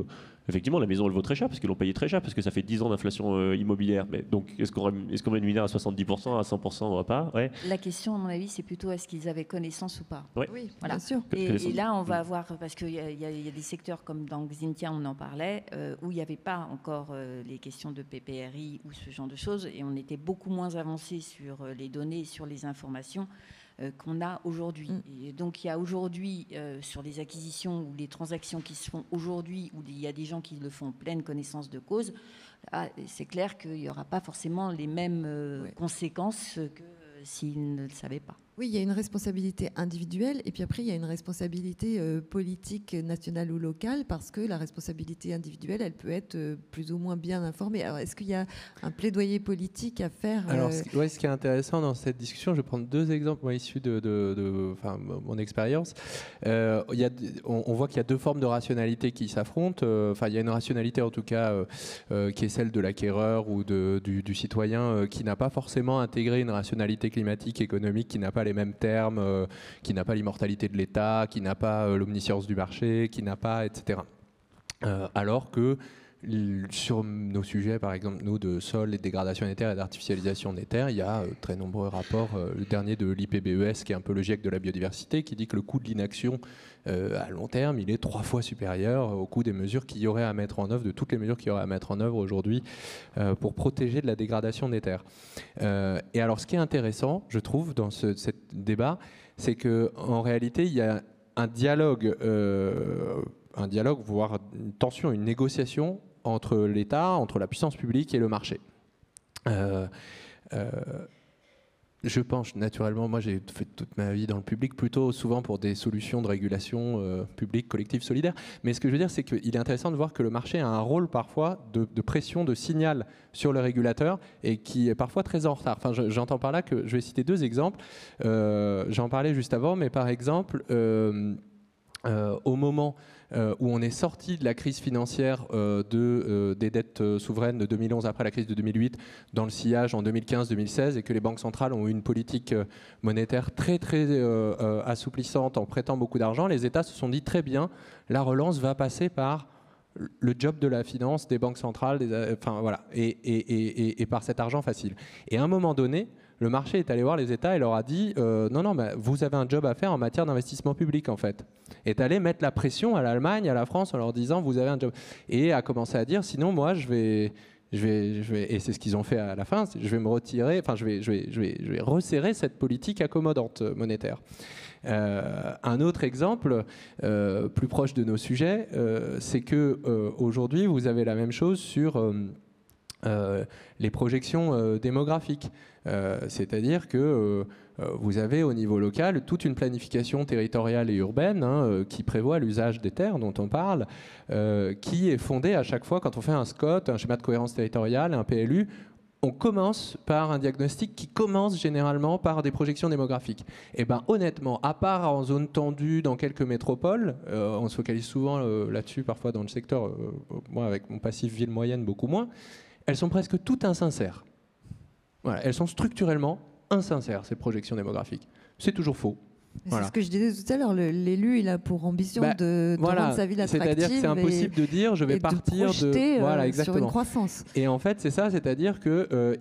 effectivement, la maison elle vaut très cher parce qu'ils l'ont payé très cher, parce que ça fait 10 ans d'inflation immobilière. Mais donc, est-ce qu'on met une mineur à 70%, à 100%, on va pas La question, à mon avis, c'est plutôt est-ce qu'ils avaient connaissance ou pas. Oui, voilà. Bien sûr. Et là, on va voir, parce qu'il y a des secteurs comme dans Xintia, on en parlait, où il n'y avait pas encore les questions de PPRI ou ce genre de choses, et on était beaucoup moins avancé sur les données, sur les informations qu'on a aujourd'hui. Et donc il y a aujourd'hui, sur les acquisitions ou les transactions qui se font aujourd'hui, où il y a des gens qui le font pleine connaissance de cause, c'est clair qu'il n'y aura pas forcément les mêmes conséquences que s'ils ne le savaient pas. Oui, il y a une responsabilité individuelle et puis après, il y a une responsabilité politique, nationale ou locale, parce que la responsabilité individuelle, elle peut être plus ou moins bien informée. Alors, est-ce qu'il y a un plaidoyer politique à faire Alors, ce qui est intéressant dans cette discussion, je vais prendre 2 exemples moi, issus de mon expérience. On voit qu'il y a 2 formes de rationalité qui s'affrontent. Il y a une rationalité en tout cas qui est celle de l'acquéreur ou du citoyen qui n'a pas forcément intégré une rationalité climatique, économique, qui n'a pas les mêmes termes, qui n'a pas l'immortalité de l'État, qui n'a pas l'omniscience du marché, qui n'a pas, etc. Alors que sur nos sujets, par exemple, nous, de sol et de dégradation des terres et d'artificialisation des terres, il y a très nombreux rapports. Le dernier de l'IPBES, qui est un peu le GIEC de la biodiversité, qui dit que le coût de l'inaction à long terme, il est 3 fois supérieur au coût des mesures qu'il y aurait à mettre en œuvre, de toutes les mesures qu'il y aurait à mettre en œuvre aujourd'hui pour protéger de la dégradation des terres. Et alors, ce qui est intéressant, je trouve, dans ce débat, c'est qu'en réalité, il y a un dialogue, voire une tension, une négociation entre l'État, entre la puissance publique et le marché. Je pense naturellement, moi j'ai fait toute ma vie dans le public, plutôt souvent pour des solutions de régulation publique, collective, solidaire. Mais ce que je veux dire, c'est qu'il est intéressant de voir que le marché a un rôle parfois de pression, de signal sur le régulateur et qui est parfois très en retard. Enfin, j'entends par là que je vais citer 2 exemples. J'en parlais juste avant, mais par exemple, au moment où on est sorti de la crise financière des dettes souveraines de 2011 après la crise de 2008 dans le sillage en 2015-2016 et que les banques centrales ont eu une politique monétaire très assouplissante en prêtant beaucoup d'argent, les États se sont dit très bien, la relance va passer par le job de la finance, des banques centrales, et par cet argent facile. Et à un moment donné, le marché est allé voir les États et leur a dit non, vous avez un job à faire en matière d'investissement public en fait. Est allé mettre la pression à l'Allemagne, à la France en leur disant vous avez un job. Et a commencé à dire sinon moi je vais et c'est ce qu'ils ont fait à la fin, je vais me retirer, je vais resserrer cette politique accommodante monétaire. Un autre exemple plus proche de nos sujets, c'est que aujourd'hui vous avez la même chose sur les projections démographiques. C'est-à-dire que vous avez au niveau local toute une planification territoriale et urbaine qui prévoit l'usage des terres dont on parle, qui est fondée à chaque fois quand on fait un SCOT, un schéma de cohérence territoriale, un PLU, on commence par un diagnostic qui commence généralement par des projections démographiques. Et bien honnêtement, à part en zone tendue dans quelques métropoles, on se focalise souvent là-dessus parfois dans le secteur, moi avec mon passif ville moyenne beaucoup moins, elles sont presque toutes insincères. Voilà, elles sont structurellement insincères, ces projections démographiques. C'est toujours faux. Voilà. C'est ce que je disais tout à l'heure, l'élu il a pour ambition de rendre sa ville attractive. C'est-à-dire que c'est impossible de dire je vais partir sur une croissance. Et en fait c'est ça, c'est-à-dire que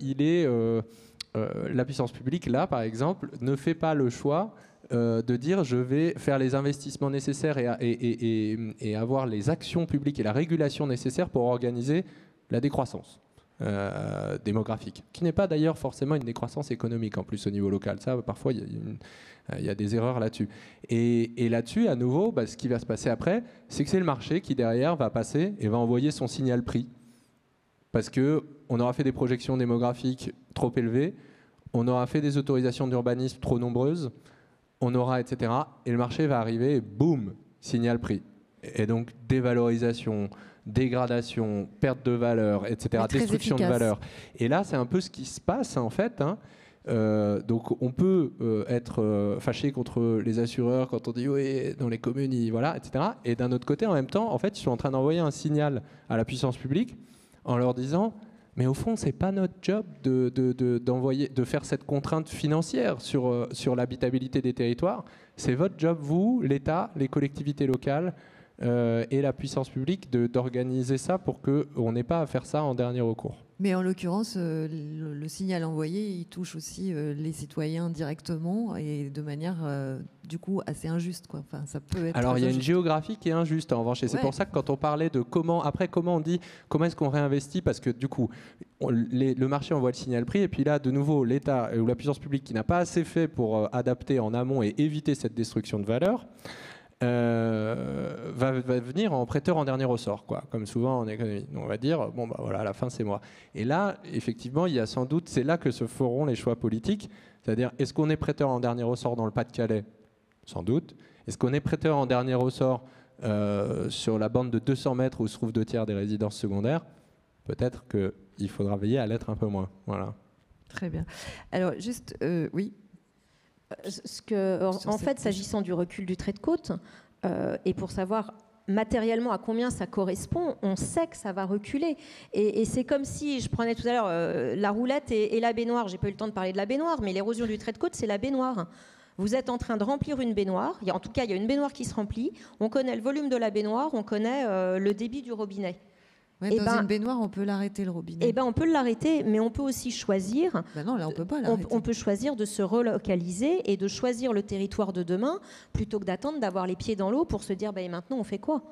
la puissance publique là par exemple ne fait pas le choix de dire je vais faire les investissements nécessaires et avoir les actions publiques et la régulation nécessaire pour organiser la décroissance démographique, qui n'est pas d'ailleurs forcément une décroissance économique en plus au niveau local. Ça, parfois, il y a des erreurs là-dessus. Et là-dessus, à nouveau, ce qui va se passer après, c'est que c'est le marché qui, derrière, va passer et va envoyer son signal prix. Parce qu'on aura fait des projections démographiques trop élevées, on aura fait des autorisations d'urbanisme trop nombreuses, on aura, etc. Et le marché va arriver et boum, signal prix. Et donc, dévalorisation, dégradation, perte de valeur, etc., destruction de valeur. Et là, c'est un peu ce qui se passe en fait. Donc, on peut être fâché contre les assureurs quand on dit oui, dans les communes, voilà, etc. Et d'un autre côté, en même temps, en fait, ils sont en train d'envoyer un signal à la puissance publique en leur disant mais au fond, c'est pas notre job de faire cette contrainte financière sur l'habitabilité des territoires. C'est votre job, vous, l'État, les collectivités locales. Et la puissance publique d'organiser ça pour qu'on n'ait pas à faire ça en dernier recours. Mais en l'occurrence, le signal envoyé, il touche aussi les citoyens directement et de manière du coup assez injuste, quoi. Enfin, ça peut être. Alors il y a une géographie qui est injuste en revanche, et c'est pour ça que quand on parlait de comment on dit comment est-ce qu'on réinvestit, parce que du coup le marché envoie le signal prix et puis là de nouveau l'État ou la puissance publique qui n'a pas assez fait pour adapter en amont et éviter cette destruction de valeur. va venir en prêteur en dernier ressort, quoi, comme souvent en économie. Donc on va dire, bon, bah, voilà, à la fin, c'est moi. Et là, effectivement, il y a sans doute, c'est là que se feront les choix politiques. C'est-à-dire, est-ce qu'on est prêteur en dernier ressort dans le Pas-de-Calais ? Sans doute. Est-ce qu'on est prêteur en dernier ressort sur la bande de 200 mètres où se trouvent 2/3 des résidences secondaires ? Peut-être qu'il faudra veiller à l'être un peu moins. Voilà. Très bien. Alors, juste, oui. En fait, s'agissant du recul du trait de côte, et pour savoir matériellement à combien ça correspond, on sait que ça va reculer. Et c'est comme si, je prenais tout à l'heure la roulette et la baignoire. J'ai pas eu le temps de parler de la baignoire, mais l'érosion du trait de côte, c'est la baignoire. Vous êtes en train de remplir une baignoire. En tout cas, il y a une baignoire qui se remplit. On connaît le volume de la baignoire, on connaît le débit du robinet. Ouais, dans une baignoire, on peut l'arrêter, le robinet. On peut l'arrêter, mais on peut aussi choisir. Non, là, on peut pas l'arrêter. On peut choisir de se relocaliser et de choisir le territoire de demain plutôt que d'attendre d'avoir les pieds dans l'eau pour se dire maintenant, on fait quoi ?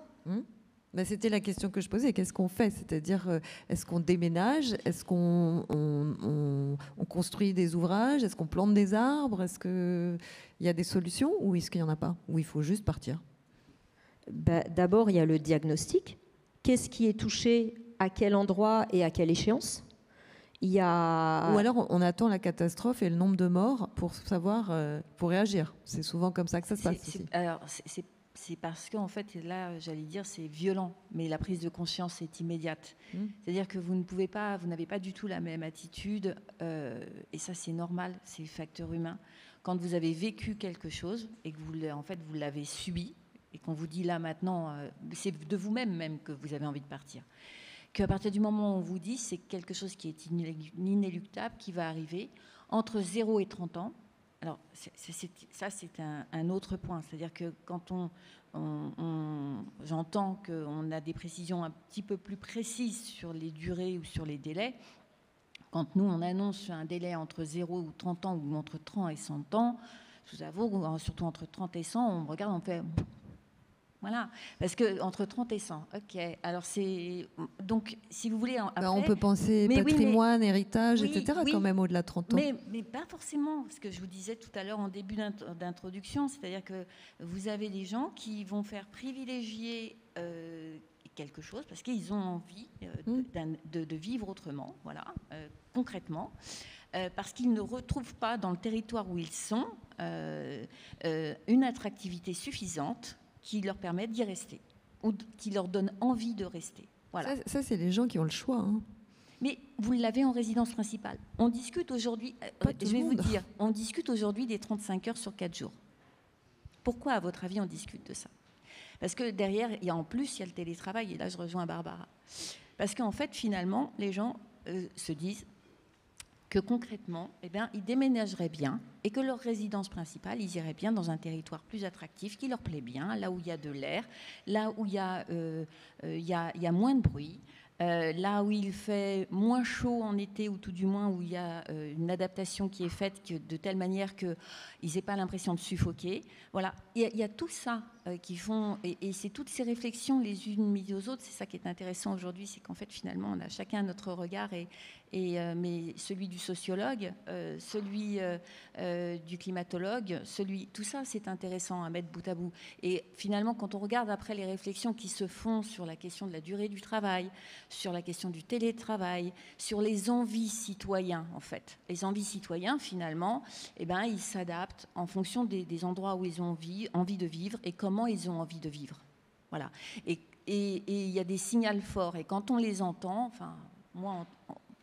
C'était la question que je posais. Qu'est-ce qu'on fait ? C'est-à-dire, est-ce qu'on déménage ? Est-ce qu'on on construit des ouvrages ? Est-ce qu'on plante des arbres ? Est-ce qu'il y a des solutions ou est-ce qu'il n'y en a pas ? Ou il faut juste partir ? D'abord, il y a le diagnostic. Qu'est-ce qui est touché, à quel endroit et à quelle échéance ? Ou alors on attend la catastrophe et le nombre de morts pour savoir, pour réagir. C'est souvent comme ça que ça se passe. Alors, c'est parce qu'en fait, là, j'allais dire, c'est violent, mais la prise de conscience est immédiate. C'est-à-dire que vous n'avez pas du tout la même attitude, et ça, c'est normal, c'est le facteur humain. Quand vous avez vécu quelque chose et que vous l'avez subi, et qu'on vous dit là maintenant, c'est de vous-même même que vous avez envie de partir. Qu'à partir du moment où on vous dit c'est quelque chose qui est inéluctable, qui va arriver entre 0 et 30 ans. Alors ça c'est un autre point, c'est-à-dire que quand j'entends qu'on a des précisions un petit peu plus précises sur les durées ou sur les délais, quand nous on annonce un délai entre 0 ou 30 ans ou entre 30 et 100 ans, je vous avoue, surtout entre 30 et 100, on regarde, on fait... Voilà, parce que entre 30 et 100, ok. Alors donc si vous voulez, après, on peut penser patrimoine, héritage, etc. Quand même au-delà de 30 ans. Mais pas forcément, ce que je vous disais tout à l'heure en début d'introduction, c'est-à-dire que vous avez des gens qui vont faire privilégier quelque chose parce qu'ils ont envie de vivre autrement, voilà, concrètement. Parce qu'ils ne retrouvent pas dans le territoire où ils sont une attractivité suffisante qui leur permettent d'y rester ou qui leur donne envie de rester. Voilà. Ça c'est les gens qui ont le choix. Mais vous l'avez en résidence principale. On discute aujourd'hui, on discute aujourd'hui des 35 heures sur 4 jours. Pourquoi, à votre avis, on discute de ça ? Parce que derrière, il y a le télétravail, et là je rejoins Barbara. Parce qu'en fait, finalement, les gens se disent que concrètement, ils déménageraient bien et que leur résidence principale, ils iraient bien dans un territoire plus attractif, qui leur plaît bien, là où il y a de l'air, là où il y a moins de bruit, là où il fait moins chaud en été, ou tout du moins où il y a une adaptation qui est faite de telle manière qu'ils n'aient pas l'impression de suffoquer. Voilà, il y a tout ça qui font, et c'est toutes ces réflexions les unes mises aux autres. C'est ça qui est intéressant aujourd'hui, c'est qu'en fait finalement on a chacun notre regard, mais celui du sociologue, celui du climatologue, tout ça c'est intéressant à mettre bout à bout. Et finalement quand on regarde après les réflexions qui se font sur la question de la durée du travail, sur la question du télétravail, sur les envies citoyens en fait. Les envies citoyens finalement, ils s'adaptent en fonction des endroits où ils ont envie de vivre et comment ils ont envie de vivre. Voilà. Et il y a des signaux forts, et quand on les entend, enfin moi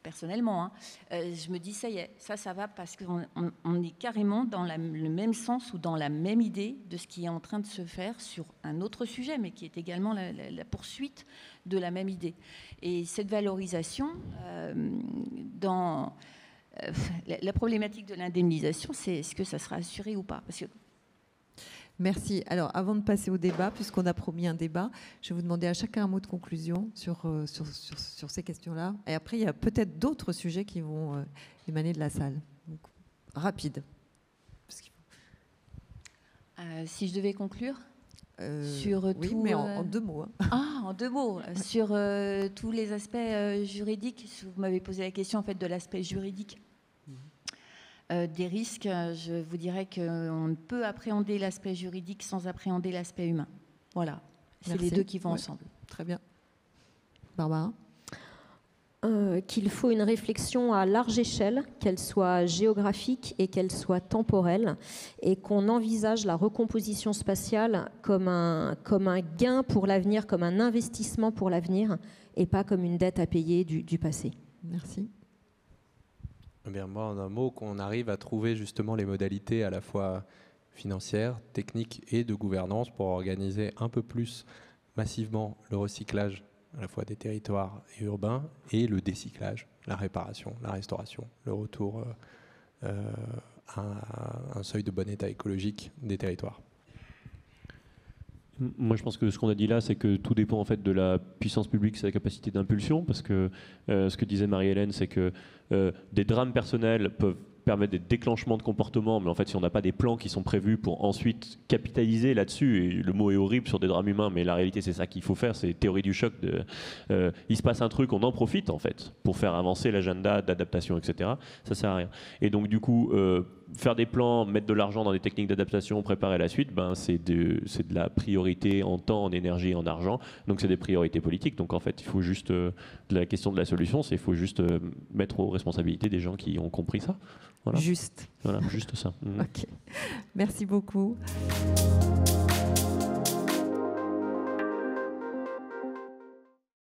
personnellement, je me dis ça y est, ça va, parce qu'on est carrément dans le même sens ou dans la même idée de ce qui est en train de se faire sur un autre sujet, mais qui est également la poursuite de la même idée. Et cette valorisation, dans la problématique de l'indemnisation, c'est est-ce que ça sera assuré ou pas ? Parce que Merci. Alors, avant de passer au débat, puisqu'on a promis un débat, je vais vous demander à chacun un mot de conclusion sur ces questions-là. Et après, il y a peut-être d'autres sujets qui vont émaner de la salle. Donc, rapide. Si je devais conclure sur oui, mais en 2 mots. En 2 mots. Sur tous les aspects juridiques. Vous m'avez posé la question en fait de l'aspect juridique. Des risques, je vous dirais qu'on ne peut appréhender l'aspect juridique sans appréhender l'aspect humain. Voilà, c'est les deux qui vont ensemble. Très bien. Barbara ? Qu'il faut une réflexion à large échelle, qu'elle soit géographique et qu'elle soit temporelle, et qu'on envisage la recomposition spatiale comme un gain pour l'avenir, comme un investissement pour l'avenir, et pas comme une dette à payer du passé. Merci. Eh bien, moi, en un mot, qu'on arrive à trouver justement les modalités à la fois financières, techniques et de gouvernance pour organiser un peu plus massivement le recyclage à la fois des territoires et urbains, et le décyclage, la réparation, la restauration, le retour à un seuil de bon état écologique des territoires. Moi, je pense que ce qu'on a dit là, c'est que tout dépend en fait de la puissance publique, sa capacité d'impulsion, parce que ce que disait Marie-Hélène, c'est que des drames personnels peuvent permettre des déclenchements de comportement, mais en fait, si on n'a pas des plans qui sont prévus pour ensuite capitaliser là-dessus, et le mot est horrible sur des drames humains, mais la réalité, c'est ça qu'il faut faire, c'est théorie du choc. Il se passe un truc, on en profite en fait pour faire avancer l'agenda d'adaptation, etc. Ça sert à rien. Et donc, du coup, faire des plans, mettre de l'argent dans des techniques d'adaptation, préparer la suite, ben, c'est de la priorité en temps, en énergie, en argent. Donc, c'est des priorités politiques. Donc, en fait, il faut juste la question de la solution, c'est qu'il faut juste mettre aux responsabilités des gens qui ont compris ça. Voilà. Juste. Voilà, juste ça. Ok. Merci beaucoup.